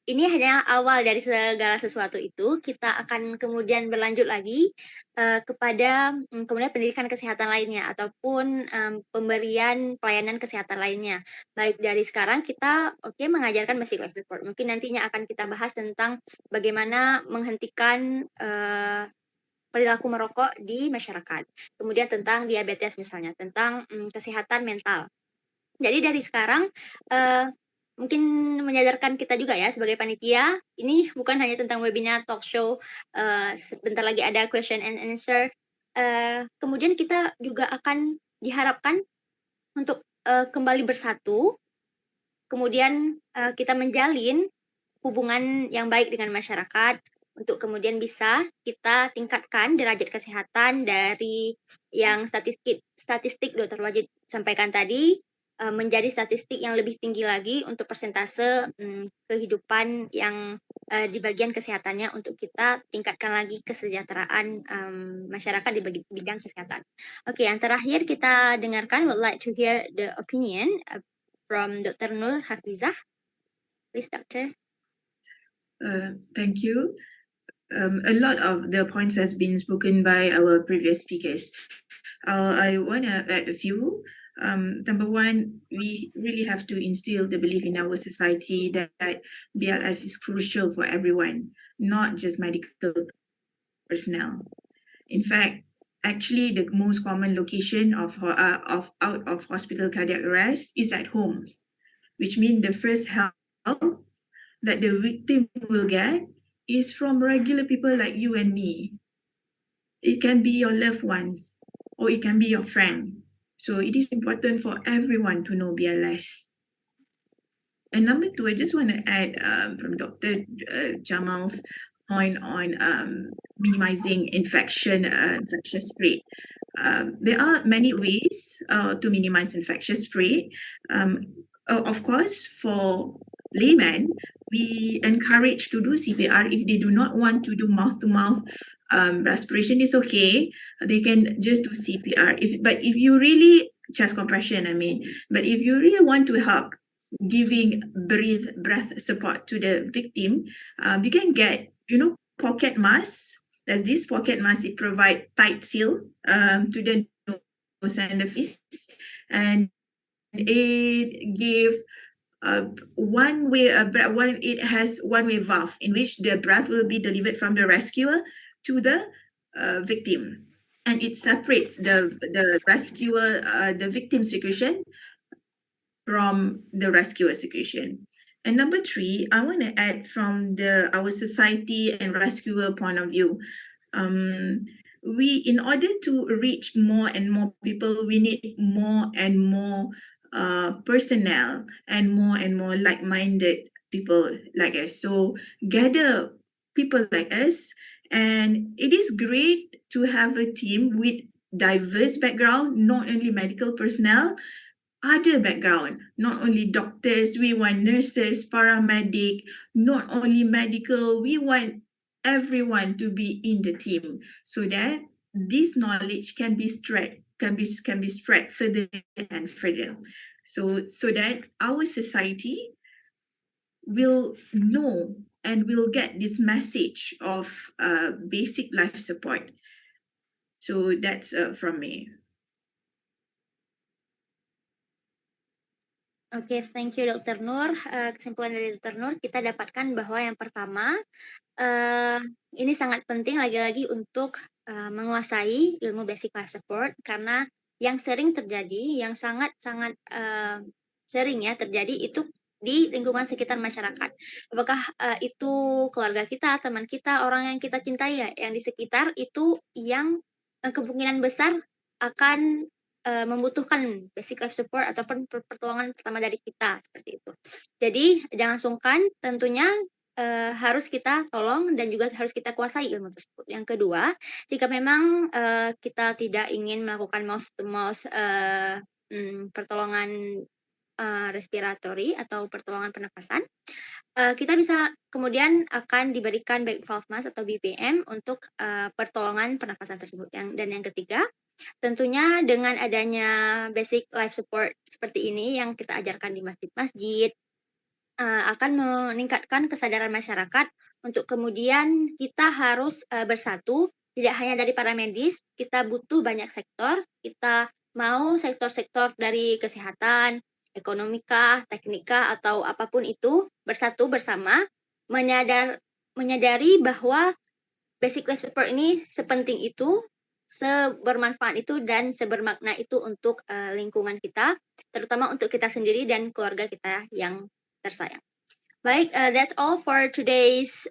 ini hanya awal dari segala sesuatu itu. Kita akan kemudian berlanjut lagi kepada kemudian pendidikan kesehatan lainnya ataupun pemberian pelayanan kesehatan lainnya. Baik dari sekarang kita mengajarkan basic life support. Mungkin nantinya akan kita bahas tentang bagaimana menghentikan perilaku merokok di masyarakat. Kemudian tentang diabetes misalnya, tentang kesehatan mental. Jadi dari sekarang mungkin menyadarkan kita juga ya sebagai panitia, ini bukan hanya tentang webinar talk show, sebentar lagi ada question and answer. Kemudian kita juga akan diharapkan untuk kembali bersatu, kemudian kita menjalin hubungan yang baik dengan masyarakat, untuk kemudian bisa kita tingkatkan derajat kesehatan dari yang statistik Dr. Wajid sampaikan tadi, menjadi statistik yang lebih tinggi lagi untuk persentase kehidupan yang di bagian kesehatannya, untuk kita tingkatkan lagi kesejahteraan masyarakat di bidang kesehatan. Oke, yang terakhir kita dengarkan, would like to hear the opinion from Dr. Nur Hafizah. Please, Doctor. Thank you. A lot of the points has been spoken by our previous speakers. I want to add a few. Number one, we really have to instill the belief in our society that BLS is crucial for everyone, not just medical personnel. In fact, actually, the most common location of out of hospital cardiac arrest is at home, which means the first help that the victim will get is from regular people like you and me. It can be your loved ones, or it can be your friend. So it is important for everyone to know BLS. And number two, I just want to add from Dr. Jamal's point on minimizing infectious rate. There are many ways to minimize infectious rate. Of course, for laymen, we encourage to do CPR. If they do not want to do mouth-to-mouth respiration, it's okay. They can just do CPR. But if you really, chest compression, but if you really want to help giving breath support to the victim, you can get, pocket masks. There's this pocket mask, it provides tight seal to the nose and the face, and it give it has one-way valve in which the breath will be delivered from the rescuer to the victim, and it separates the rescuer, the victim's secretion from the rescuer secretion. And number three, I want to add from our society and rescuer point of view. We, in order to reach more and more people, we need more and more personnel and more like-minded people like us. So gather people like us, and it is great to have a team with diverse background, not only medical personnel, other background, not only doctors, we want nurses, paramedic, not only medical, we want everyone to be in the team so that this knowledge can be spread further and further. So that our society will know and will get this message of basic life support. So that's from me. Oke, thank you Dr. Nur. Kesimpulan dari Dr. Nur, kita dapatkan bahwa yang pertama, ini sangat penting lagi-lagi untuk menguasai ilmu basic life support, karena yang sering terjadi, yang sangat-sangat sering ya terjadi itu di lingkungan sekitar masyarakat. Apakah itu keluarga kita, teman kita, orang yang kita cintai ya, yang di sekitar itu yang kemungkinan besar akan membutuhkan basic life support ataupun pertolongan pertama dari kita, seperti itu. Jadi jangan sungkan, tentunya harus kita tolong dan juga harus kita kuasai ilmu tersebut. Yang kedua, jika memang kita tidak ingin melakukan mouth to mouth pertolongan respiratory atau pertolongan pernapasan, kita bisa kemudian akan diberikan back valve mask atau BPM untuk pertolongan pernapasan tersebut. Dan yang ketiga, tentunya dengan adanya basic life support seperti ini yang kita ajarkan di masjid-masjid, akan meningkatkan kesadaran masyarakat untuk kemudian kita harus bersatu, tidak hanya dari para medis, kita butuh banyak sektor, kita mau sektor-sektor dari kesehatan, ekonomika, teknika, atau apapun itu, bersatu bersama, menyadari bahwa basic life support ini sepenting itu, sebermanfaat itu, dan sebermakna itu untuk lingkungan kita, terutama untuk kita sendiri dan keluarga kita yang tersayang. Baik, that's all for today's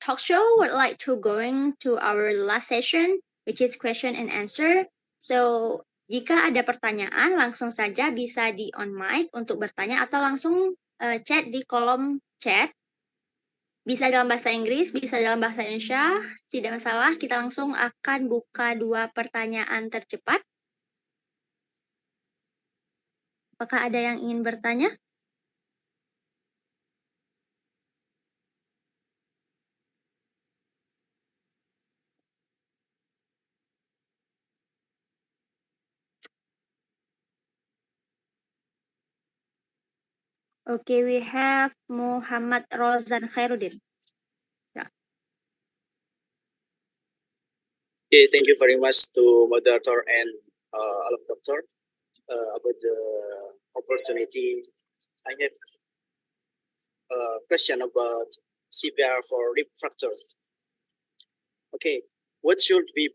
talk show. We'd like to going to our last session, which is question and answer. So, jika ada pertanyaan, langsung saja bisa di on mic untuk bertanya atau langsung chat di kolom chat. Bisa dalam bahasa Inggris, bisa dalam bahasa Indonesia, tidak masalah. Kita langsung akan buka 2 pertanyaan tercepat. Apakah ada yang ingin bertanya? Okay, we have Muhammad Rozan Khairuddin. Okay, thank you very much to moderator and all of doctor about the opportunity. I have a question about CPR for rib fracture. Okay, what should be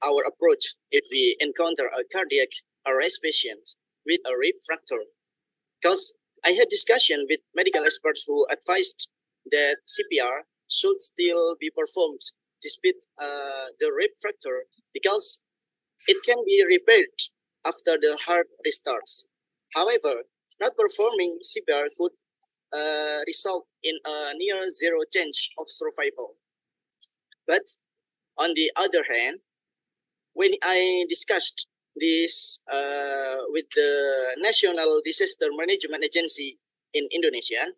our approach if we encounter a cardiac arrest patient with a rib fracture? Because I had discussion with medical experts who advised that CPR should still be performed despite the rib fracture because it can be repaired after the heart restarts. However, not performing CPR could result in a near zero chance of survival. But on the other hand, when I discussed this with the National Disaster Management Agency in Indonesia,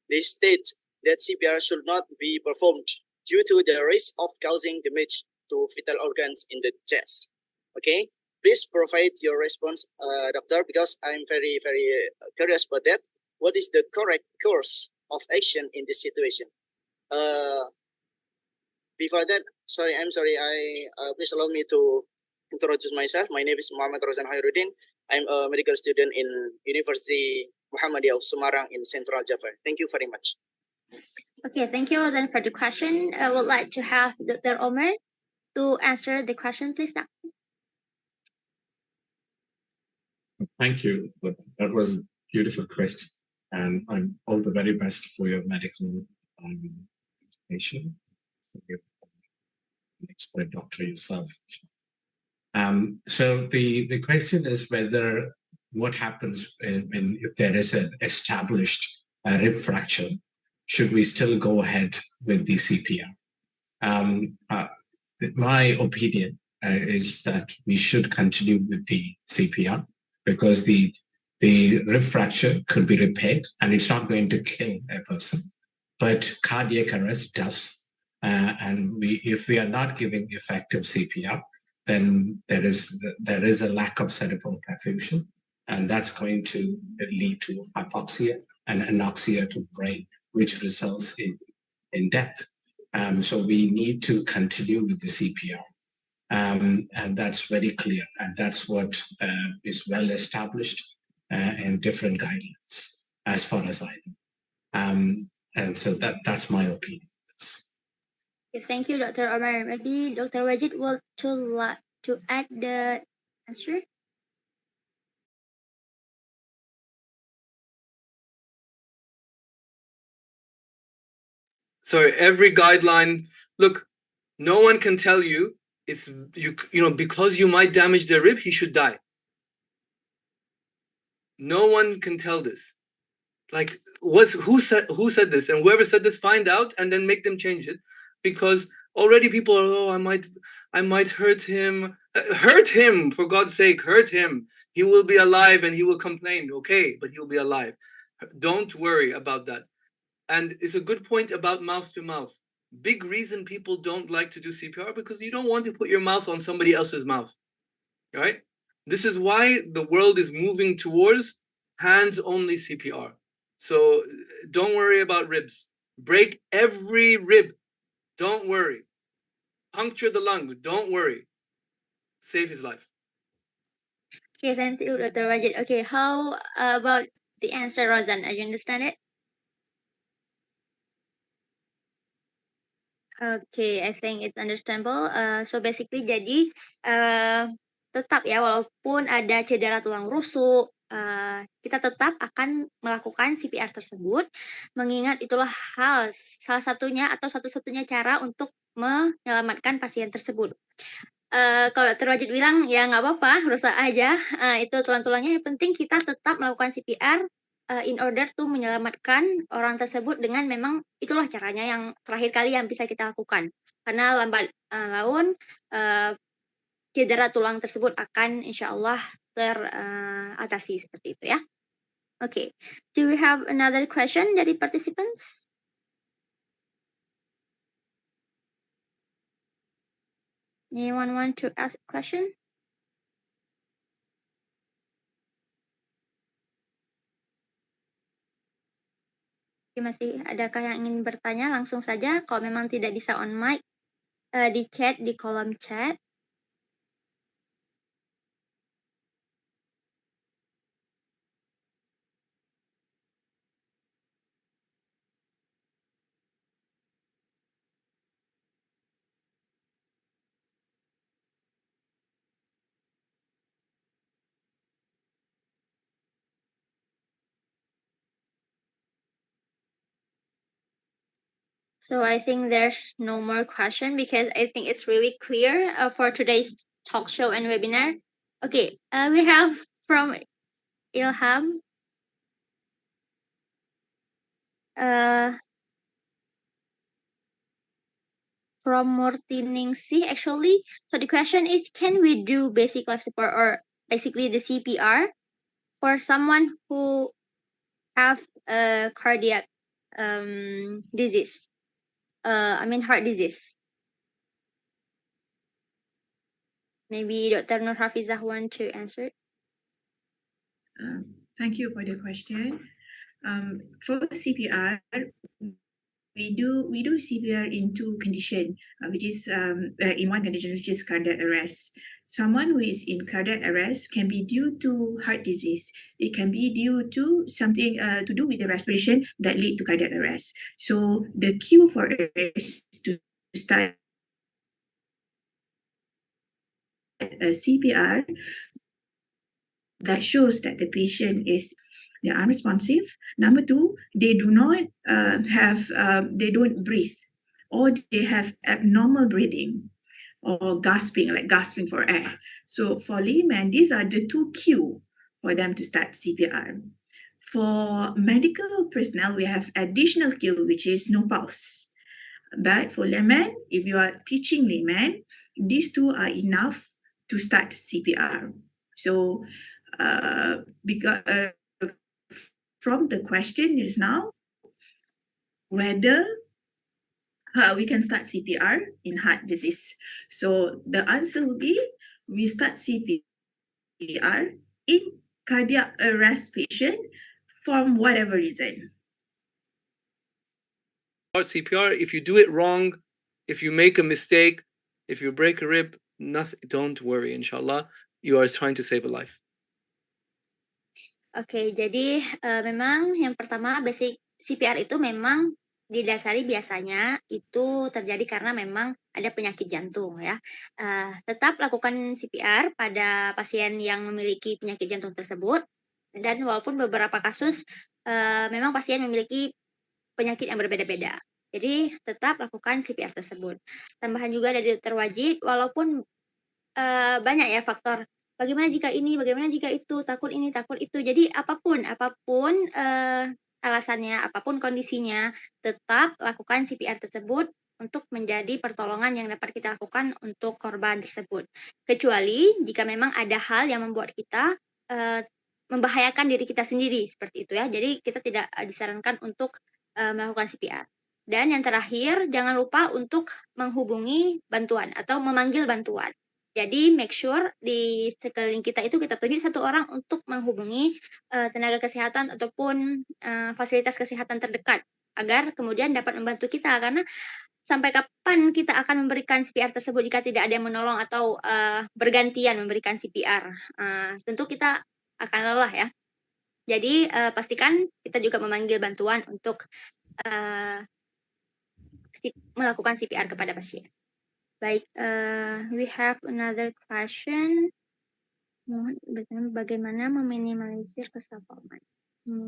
they state that CPR should not be performed due to the risk of causing damage to vital organs in the chest. Okay, please provide your response, doctor, because I'm very, very curious about that. What is the correct course of action in this situation? Before that, I'm sorry, please allow me to introduce myself. My name is Muhammad Rozan Khairuddin. I'm a medical student in University Muhammadiyah of Semarang in Central Java. Thank you very much. Okay, thank you, Rozan, for the question. I would like to have Dr. Omer to answer the question, please. Thank you. That was a beautiful question. And I'm all the very best for your medical information. You're an expert doctor yourself. So the question is whether what happens if there is an established rib fracture, should we still go ahead with the CPR? My opinion is that we should continue with the CPR because the rib fracture could be repaired and it's not going to kill a person, but cardiac arrest does. And if we are not giving effective CPR, then there is a lack of cerebral perfusion, and that's going to lead to hypoxia and anoxia to the brain, which results in death. So we need to continue with the CPR. And that's very clear. And that's what is well established in different guidelines, as far as I know. And so that's my opinion. Okay, thank you, Dr. Omar. Maybe Dr. Wajid would to add the answer. Sorry, every guideline. Look, no one can tell you it's you know because you might damage the rib, he should die. No one can tell this. Like, who said this? And whoever said this, find out and then make them change it, because already people are, I might hurt him. Hurt him, for God's sake, hurt him. He will be alive and he will complain. Okay, but he'll be alive. Don't worry about that. And it's a good point about mouth to mouth. Big reason people don't like to do CPR because you don't want to put your mouth on somebody else's mouth, right? This is why the world is moving towards hands-only CPR. So don't worry about ribs. Break every rib. Don't worry. Puncture the lung. Don't worry. Save his life. Okay, thank you, Dr. Wajid. Okay, how about the answer, Rozan? Are you understand it? Okay, I think it's understandable. So basically jadi tetap ya, walaupun ada cedera tulang rusuk, kita tetap akan melakukan CPR tersebut, mengingat itulah salah satunya atau satu-satunya cara untuk menyelamatkan pasien tersebut. Kalau terwajib bilang ya nggak apa-apa, rusak aja. Itu tulang-tulangnya. Yang penting kita tetap melakukan CPR in order to menyelamatkan orang tersebut dengan memang itulah caranya yang terakhir kali yang bisa kita lakukan. Karena lambat laun cedera tulang tersebut akan insya Allah teratasi seperti itu ya. Okay. Do we have another question dari participants? Anyone want to ask a question? Masih adakah yang ingin bertanya? Langsung saja. Kalau memang tidak bisa on mic, di chat, di kolom chat. So I think there's no more question because I think it's really clear for today's talk show and webinar. Okay, we have from Ilham. From Murtiningsih actually. So the question is, can we do basic life support or basically the CPR for someone who have a cardiac disease? Heart disease. Maybe Dr. Nur Hafizah want to answer. Thank you for the question. For CPR, we do CPR in two conditions, which is in one condition, which is cardiac arrest. Someone who is in cardiac arrest can be due to heart disease. It can be due to something to do with the respiration that lead to cardiac arrest. So the cue for us to start CPR that shows that the patient is they're unresponsive. Number two, they do not they don't breathe, or they have abnormal breathing or gasping for air. So for layman, these are the two cues for them to start CPR. For medical personnel, we have additional cue, which is no pulse. But for layman, if you are teaching layman, these two are enough to start CPR. So because from the question is now whether we can start CPR in heart disease. So the answer will be we start CPR in cardiac arrest patient from whatever reason. CPR, if you do it wrong, if you make a mistake, if you break a rib, nothing, don't worry, inshallah, you are trying to save a life. Oke, jadi memang yang pertama basic CPR itu memang didasari biasanya itu terjadi karena memang ada penyakit jantung ya. Tetap lakukan CPR pada pasien yang memiliki penyakit jantung tersebut, dan walaupun beberapa kasus memang pasien memiliki penyakit yang berbeda-beda. Jadi tetap lakukan CPR tersebut. Tambahan juga dari dokter wajib, walaupun banyak ya faktor. Bagaimana jika ini, bagaimana jika itu, takut ini, takut itu. Jadi apapun alasannya, apapun kondisinya, tetap lakukan CPR tersebut untuk menjadi pertolongan yang dapat kita lakukan untuk korban tersebut. Kecuali jika memang ada hal yang membuat kita membahayakan diri kita sendiri, seperti itu ya. Jadi kita tidak disarankan untuk melakukan CPR. Dan yang terakhir, jangan lupa untuk menghubungi bantuan atau memanggil bantuan. Jadi make sure di sekeliling kita itu kita tunjuk satu orang untuk menghubungi tenaga kesehatan ataupun fasilitas kesehatan terdekat agar kemudian dapat membantu kita, karena sampai kapan kita akan memberikan CPR tersebut jika tidak ada yang menolong atau bergantian memberikan CPR. Tentu kita akan lelah ya. Jadi pastikan kita juga memanggil bantuan untuk melakukan CPR kepada pasien. Baik, we have another question. Mohon bertanya bagaimana meminimalisir kesalahpahaman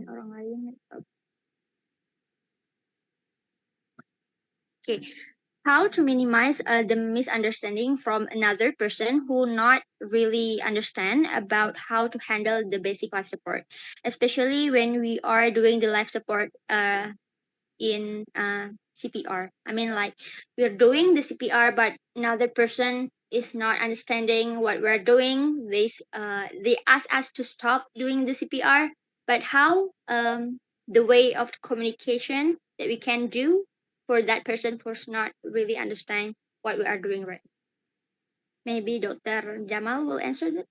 orang lain. Okay, how to minimize the misunderstanding from another person who not really understand about how to handle the basic life support, especially when we are doing the life support in CPR. I mean, like we're doing the CPR, but another person is not understanding what we're doing. They ask us to stop doing the CPR, but how the way of communication that we can do for that person who's not really understand what we are doing right. Maybe Dr. Jamal will answer that.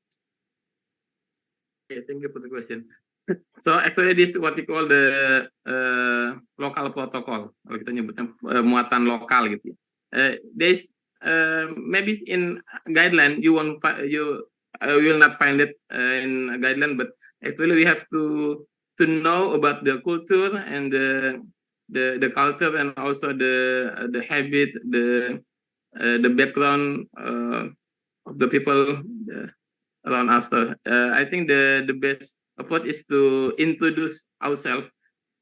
Okay, thank you for the question. So actually this what we call the local protocol, kalau kita nyebutnya muatan lokal gitu. There's maybe in guideline you will not find it in a guideline, but actually we have to know about the culture and the culture and also the habit, the background of the people around us. So, I think the best approach is to introduce ourselves,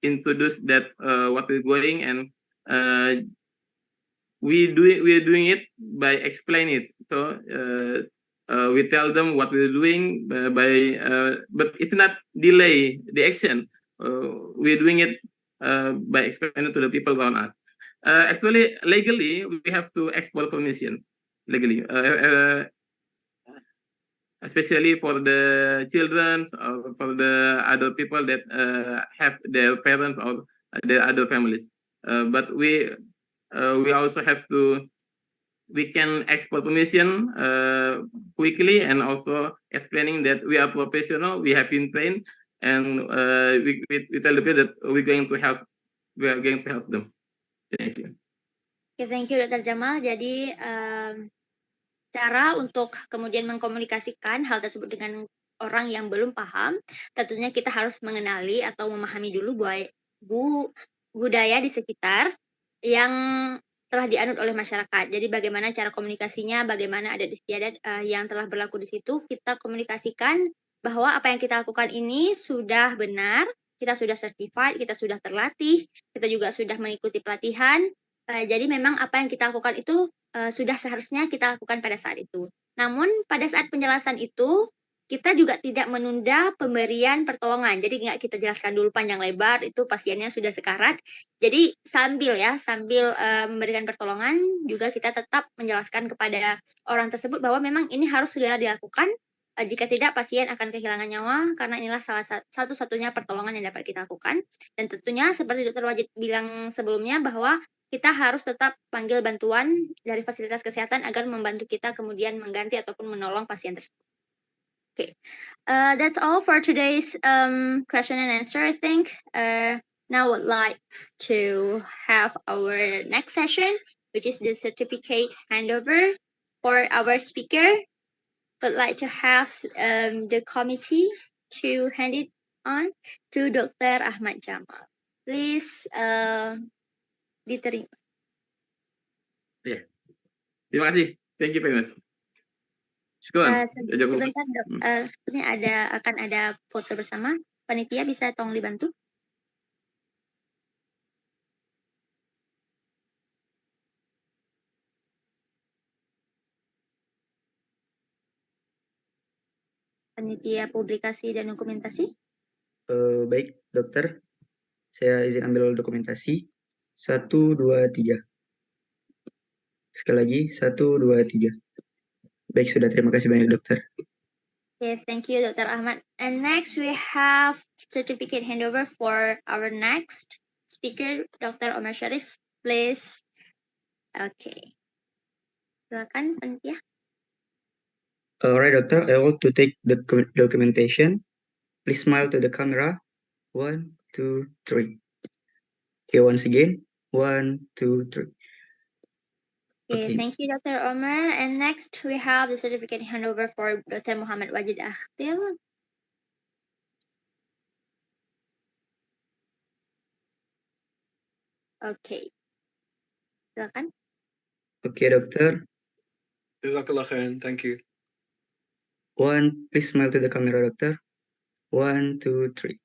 introduce that what we're going, and we're doing it by explain it. So we tell them what we're doing but it's not delay the action. We're doing it by explaining to the people around us. Actually, legally, we have to export permission legally. Especially for the children or for the other people that have their parents or their other families. But we also have to, we can export permission quickly and also explaining that we are professional, we have been trained, and we tell the people that we are going to help them. Thank you. Okay, thank you Dr. Jamal. Jadi cara untuk kemudian mengkomunikasikan hal tersebut dengan orang yang belum paham, tentunya kita harus mengenali atau memahami dulu budaya di sekitar yang telah dianut oleh masyarakat. Jadi bagaimana cara komunikasinya, bagaimana adat istiadat yang telah berlaku di situ, kita komunikasikan bahwa apa yang kita lakukan ini sudah benar, kita sudah certified, kita sudah terlatih, kita juga sudah mengikuti pelatihan. Jadi memang apa yang kita lakukan itu sudah seharusnya kita lakukan pada saat itu. Namun pada saat penjelasan itu kita juga tidak menunda pemberian pertolongan. Jadi nggak kita jelaskan dulu panjang lebar, itu pasiennya sudah sekarat. Jadi sambil memberikan pertolongan juga kita tetap menjelaskan kepada orang tersebut bahwa memang ini harus segera dilakukan. Jika tidak, pasien akan kehilangan nyawa karena inilah salah satu-satunya pertolongan yang dapat kita lakukan. Dan tentunya seperti Dr. Wajid bilang sebelumnya bahwa kita harus tetap panggil bantuan dari fasilitas kesehatan agar membantu kita kemudian mengganti ataupun menolong pasien tersebut. Okay, that's all for today's question and answer, I think. Now would like to have our next session, which is the certificate handover for our speaker. Would like to have the committee to hand it on to Dr. Ahmad Jamal. Please diterima. Ya, terima kasih. Thank you very much. Sebentar dok, ini akan ada foto bersama. Panitia bisa tolong dibantu? Panitia publikasi dan dokumentasi. Baik, dokter. Saya izin ambil dokumentasi. 1, 2, 3. Sekali lagi, 1, 2, 3. Baik, sudah. Terima kasih banyak, dokter. Okay, thank you, Dr. Ahmad. And next we have certificate handover for our next speaker, Dr. Omar Sharif. Please. Okay. Silakan, panitia. Alright, doctor. I want to take the documentation. Please smile to the camera. 1, 2, 3. Okay, once again. 1, 2, 3. Okay, thank you, Dr. Omar. And next we have the certificate handover for Dr. Muhammad Wajid Akhtil. Okay. Silakan. Okay, dokter. Jazakallah khairan. Thank you. 1, please smile to the camera, doctor. 1, 2, 3.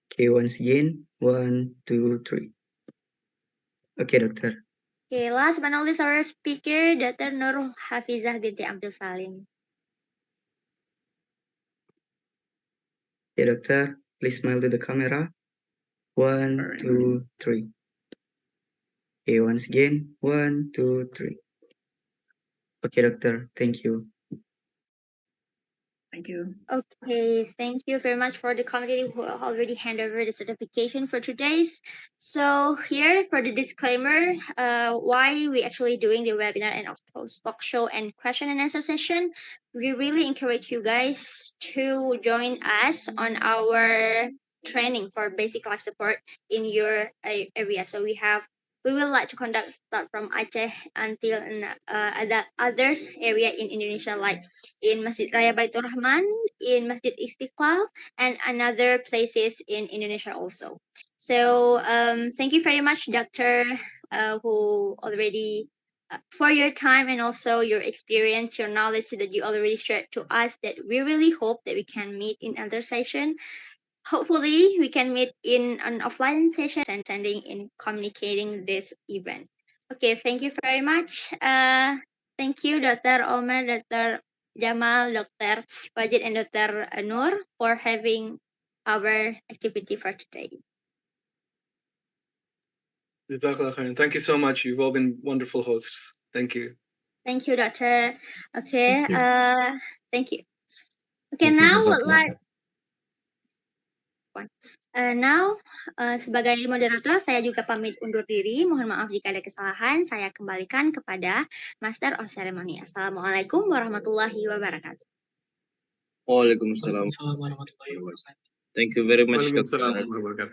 Okay, once again. 1, 2, 3. Okay, doctor. Okay, last but not least, our speaker, Dr. Nur Hafizah binti Abdul Salim. Okay, doctor, please smile to the camera. 1, 2, 3. Okay, once again. 1, 2, 3. Okay, doctor. Thank you. Thank you. Okay, thank you very much for the committee who already handed over the certification for today's. So here for the disclaimer, why we actually doing the webinar and talk show and question and answer session. We really encourage you guys to join us on our training for basic life support in your area. So we will like to conduct start from Aceh until that other area in Indonesia, like in Masjid Raya Baitur Rahman, in Masjid Istiqlal, and another places in Indonesia also. So thank you very much, Doctor, who already for your time and also your experience, your knowledge that you already shared to us. That we really hope that we can meet in another session. Hopefully, we can meet in an offline session and attending in communicating this event. Okay, thank you very much. Thank you, Dr. Omar, Dr. Jamal, Dr. Wajid, and Dr. Nur for having our activity for today. Thank you so much. You've all been wonderful hosts. Thank you. Thank you, Doctor. Okay, thank you. Okay, Thank you, now Jazakallah. Now, sebagai moderator, saya juga pamit undur diri. Mohon maaf jika ada kesalahan. Saya kembalikan kepada Master of Ceremony. Assalamualaikum warahmatullahi wabarakatuh. Waalaikumsalam. warahmatullahi wabarakatuh. Thank you very much, Dr. Waalaikumsalam Anas. warahmatullahi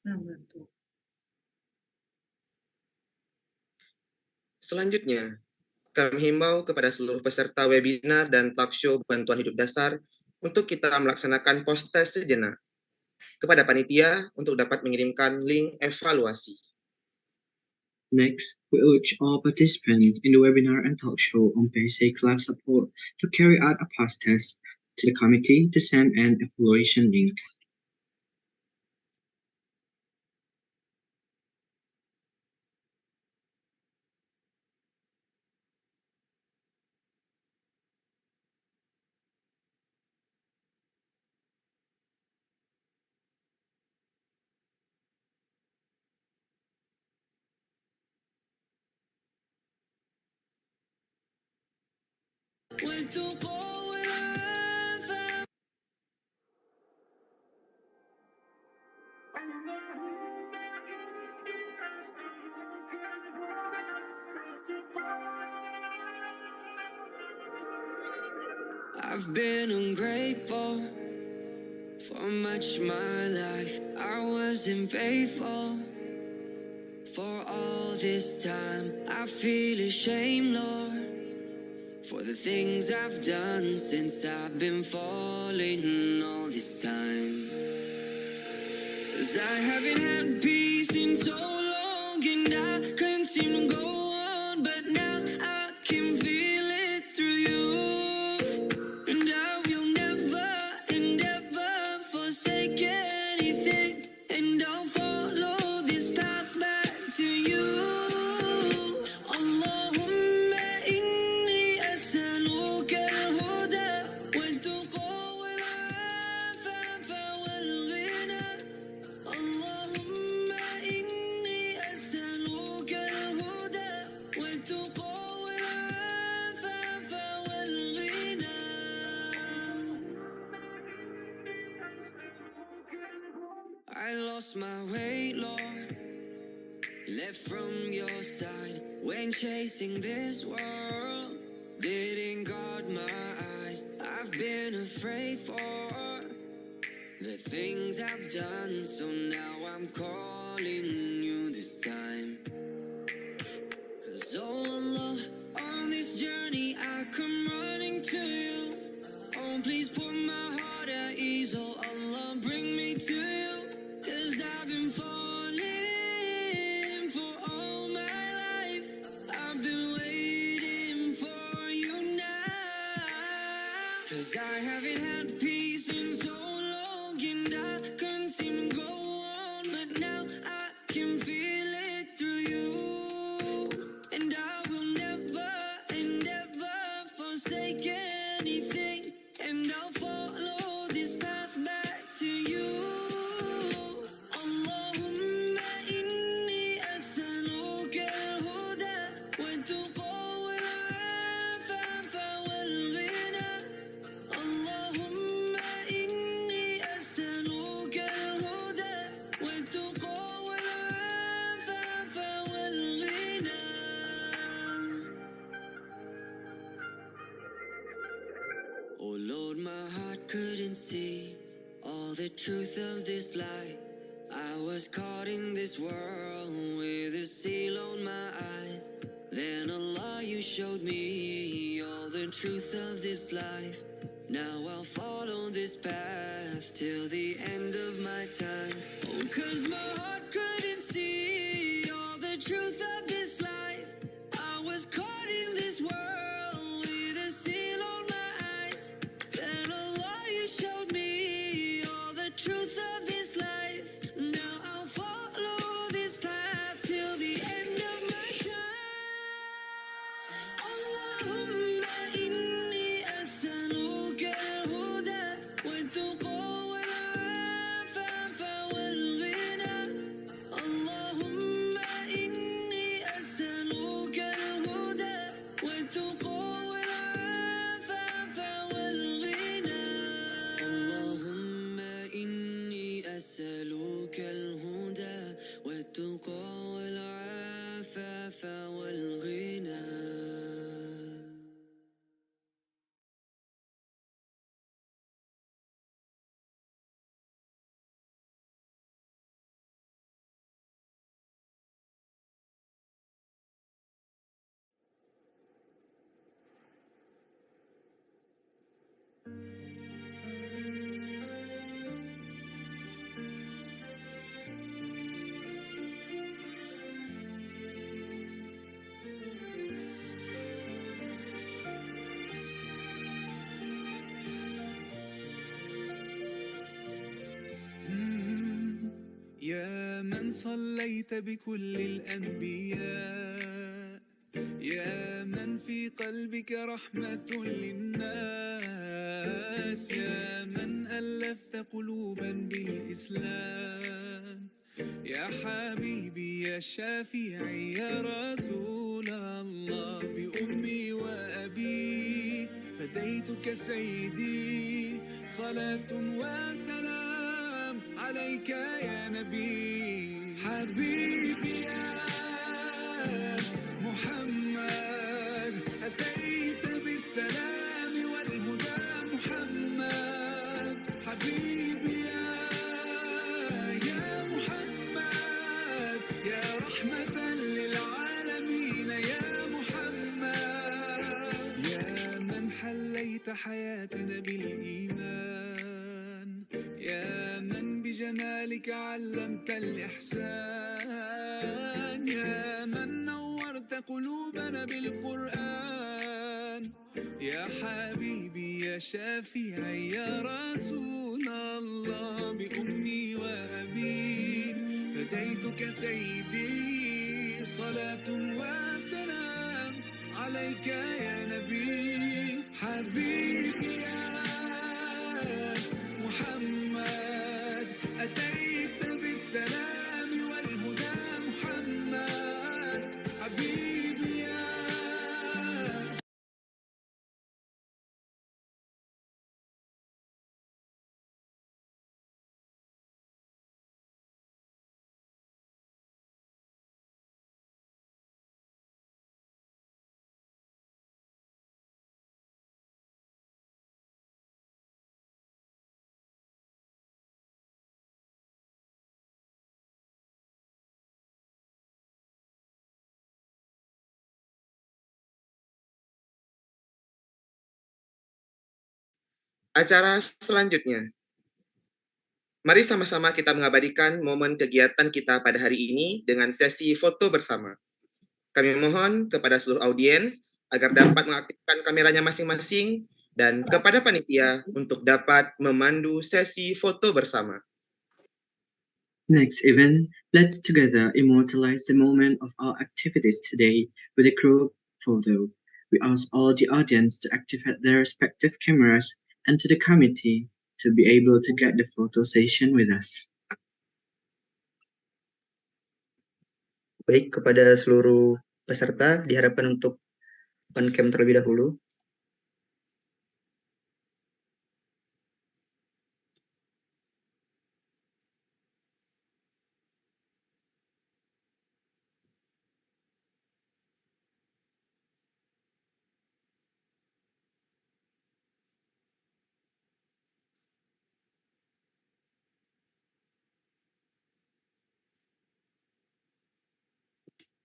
wabarakatuh. Selanjutnya, kami himbau kepada seluruh peserta webinar dan talkshow Bantuan Hidup Dasar untuk kita melaksanakan post-test sejenak kepada panitia untuk dapat mengirimkan link evaluasi. Next, we urge all participants in the webinar and talk show on basic life support to carry out a past test to the committee to send an evaluation link. I've been ungrateful for much of my life. I wasn't faithful for all this time. I feel ashamed, Lord, for the things I've done since I've been falling all this time. 'Cause I haven't had peace in so long, and I couldn't seem to go on, but now I can feel it through you. And I will never and ever forsake anything, and I'll follow this path back to you. Allahumma inni as'aluka al-huda wal-tuqa wal-afafa wal-ghina. Allahumma inni as'aluka al-huda wal-tuqa wal-afafa wal-ghina. I lost my way, Lord, left from your side when chasing this world. Didn't guard my eyes. I've been afraid for the things I've done, so now I'm calling you this time. 'Cause oh Allah, on this journey I come running to you. Oh, please put my heart at ease. Oh Allah, bring me to you. 'Cause I've been falling for all my life. I've been waiting for you now. 'Cause I haven't had peace in so long, and I couldn't seem to go on, but now I can feel it through you. And I will never and ever forsake anything, and I'll follow this path back to you. Allahumma inni as'aluka al-huda wat-tuqa wal-'afafa wal-ghina. Allahumma inni as'aluka al-huda wat-tuqa wal-'afafa wal-ghina. Oh Lord, my heart couldn't see all the truth of this life. I was caught in this world with a seal on my eyes. Then Allah, you showed me all the truth of this life. Now I'll follow this path till the end of my time. Oh, 'cause my heart couldn't see all the truth of this life. I was caught in this world with a seal on my eyes. Then Allah, you showed me all the truth of this life. Now I'll follow this path till the end of my time. Allahumma inni as'aluka al-huda wat-tuqa wal-'afafa wal-ghina. Allahumma inni as'aluka al-huda wat-tuqa wal-'afafa wal-ghina. Allahumma inni as'aluka al-huda wat-tuqa wal-'afafa wal-ghina. يا من صليت بكل الأنبياء، يا من في قلبك رحمة للناس، يا من ألفت قلوبا بالإسلام، يا حبيبي يا شافعي يا رسول الله، بأمي وأبي فديتك سيدي، صلاة وسلام عليك يا نبي. حبيبي يا محمد أتيت بالسلام والهدى محمد. حبيبي يا محمد يا رحمة للعالمين يا محمد، يا من حليت حياتنا بالإيمان، يا من بجمالك علمت الإحسان، يا من نورت قلوبنا بالقرآن، يا حبيبي يا شافعي يا رسول الله، بأمي وأبي فديتك سيدي، صلاة وسلام عليك يا نبي. حبيبي يا محمد أتيت بالسلام والهدى محمد. حبيبي يا Acara selanjutnya. Mari sama-sama kita mengabadikan momen kegiatan kita pada hari ini dengan sesi foto bersama. Kami mohon kepada seluruh audiens agar dapat mengaktifkan kameranya masing-masing dan kepada panitia untuk dapat memandu sesi foto bersama. Next event, let's together immortalize the moment of our activities today with a group photo. We ask all the audience to activate their respective cameras and to the committee to be able to get the photo session with us. Baik, kepada seluruh peserta diharapkan untuk on cam terlebih dahulu.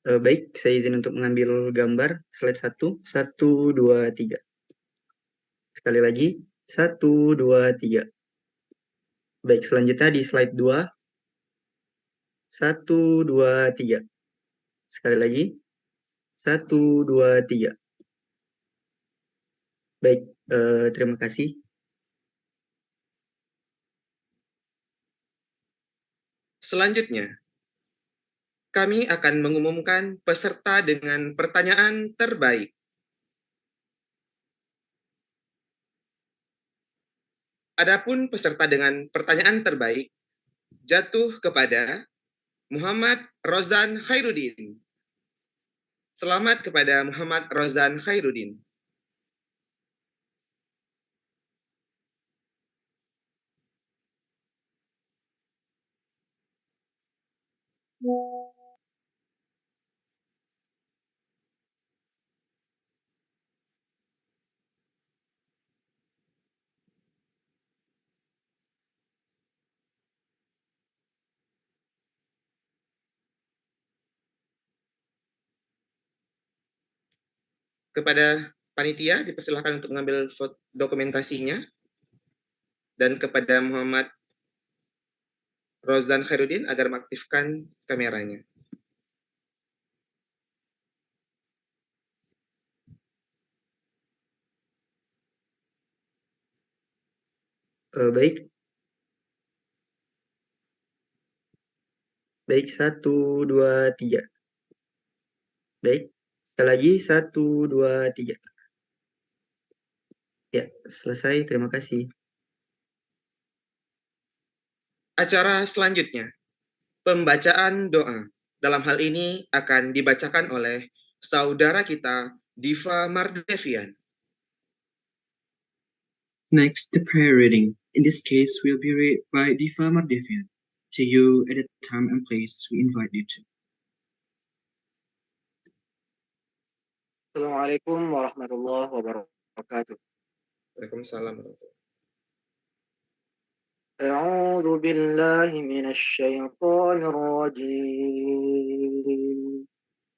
Baik, saya izin untuk mengambil gambar slide 1, 1, 2, 3. Sekali lagi, 1, 2, 3. Baik, selanjutnya di slide 2, 1, 2, 3. Sekali lagi, 1, 2, 3. Baik, terima kasih. Selanjutnya, kami akan mengumumkan peserta dengan pertanyaan terbaik. Adapun peserta dengan pertanyaan terbaik jatuh kepada Muhammad Rozan Khairuddin. Selamat kepada Muhammad Rozan Khairuddin. Kepada panitia dipersilakan untuk mengambil dokumentasinya, dan kepada Muhammad Rozan Khairuddin agar mengaktifkan kameranya. Baik. Baik, 1, 2, 3. Baik, sekali lagi 1, 2, 3. Ya, selesai. Terima kasih. Acara selanjutnya, pembacaan doa. Dalam hal ini akan dibacakan oleh saudara kita Diva Mardevian. Next, the prayer reading. In this case, will be read by Diva Mardevian. To you at the time and place we invite you to. Assalamualaikum warahmatullahi wabarakatuh. Waalaikumsalam. أعوذ بالله من الشيطان الرجيم.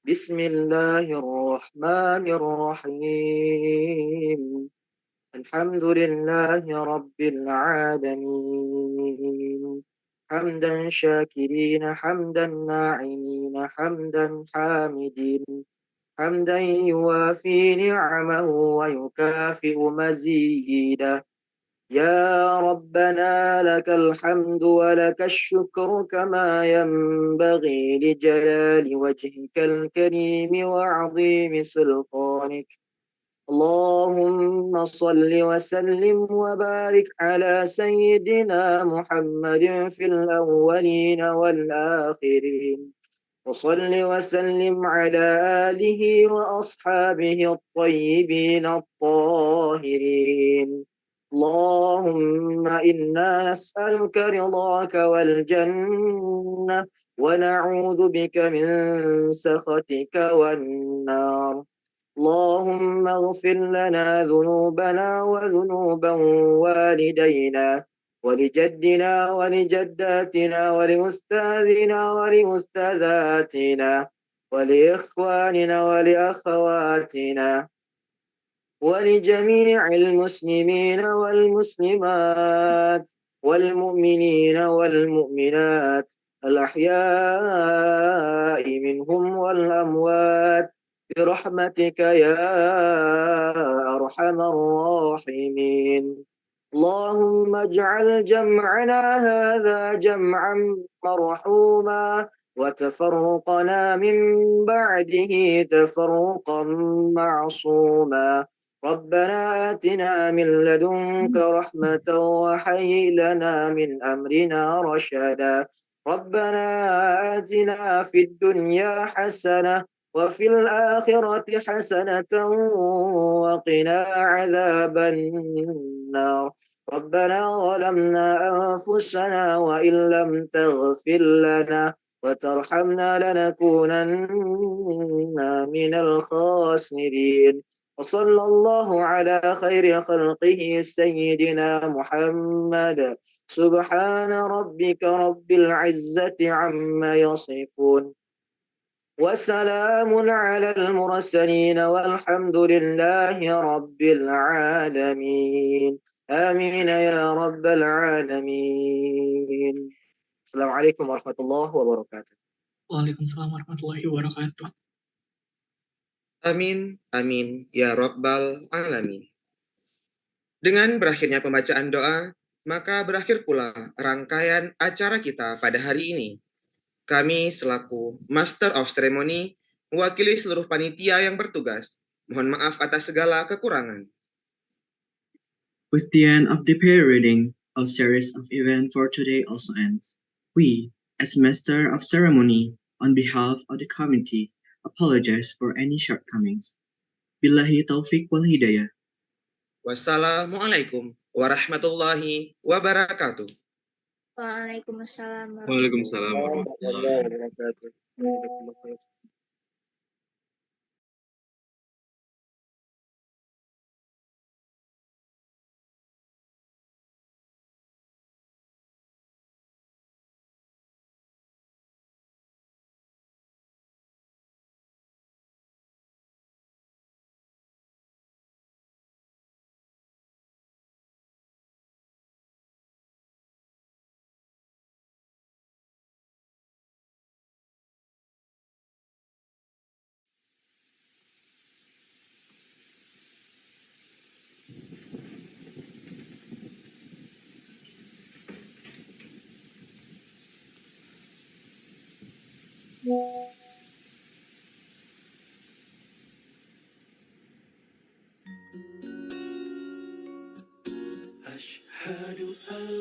بسم الله الرحمن الرحيم. الحمد لله رب العالمين. حمدا شاكرين حمدا ناعمين حمدا حامدين حمدا يوافي نعمه ويكافئ مزيده. يا ربنا لك الحمد ولك الشكر كما ينبغي لجلال وجهك الكريم وعظيم سلطانك. اللهم صل وسلم وبارك على سيدنا محمد في الأولين والآخرين، وصل وسلم على آله وأصحابه الطيبين الطاهرين. اللهم إنا نسألك رضاك والجنة ونعوذ بك من سخطك والنار. اللهم اغفر لنا ذنوبنا وذنوب والدينا ولجدنا ولجداتنا ولأستاذنا ولأستاذاتنا ولإخواننا ولأخواتنا ولجميع المسلمين والمسلمات والمؤمنين والمؤمنات الأحياء منهم والأموات برحمتك يا أرحم الراحمين. اللهم اجعل جمعنا هذا جمعا مرحوما وتفرقنا من بعده تفرقا معصوما. ربنا آتنا من لدنك رحمة وهيئ لنا من أمرنا رشدا. ربنا آتنا في الدنيا حسنة وفي الآخرة حسنة وقنا عذاب النار. ربنا ظلمنا أنفسنا وإن لم تغفر لنا وترحمنا لنكونن من الخاسرين. وصلى الله على خير خلقه سيدنا محمد. سبحان ربك رب العزة عما يصفون وسلام على المرسلين والحمد لله رب العالمين. آمين يا رب العالمين. السلام عليكم ورحمة الله وبركاته. Waalaikumsalam warahmatullahi wabarakatuh. Amin, amin, ya Rabbal Alamin. Dengan berakhirnya pembacaan doa, maka berakhir pula rangkaian acara kita pada hari ini. Kami selaku Master of Ceremony mewakili seluruh panitia yang bertugas. Mohon maaf atas segala kekurangan. With the end of the prayer reading, our series of events for today also ends. We, as Master of Ceremony, on behalf of the committee, apologize for any shortcomings. Billahi taufiq wal hidayah. Wassalamualaikum warahmatullahi wabarakatuh. Waalaikumsalam Waalaikumsalam warahmatullahi wabarakatuh. أشهد أن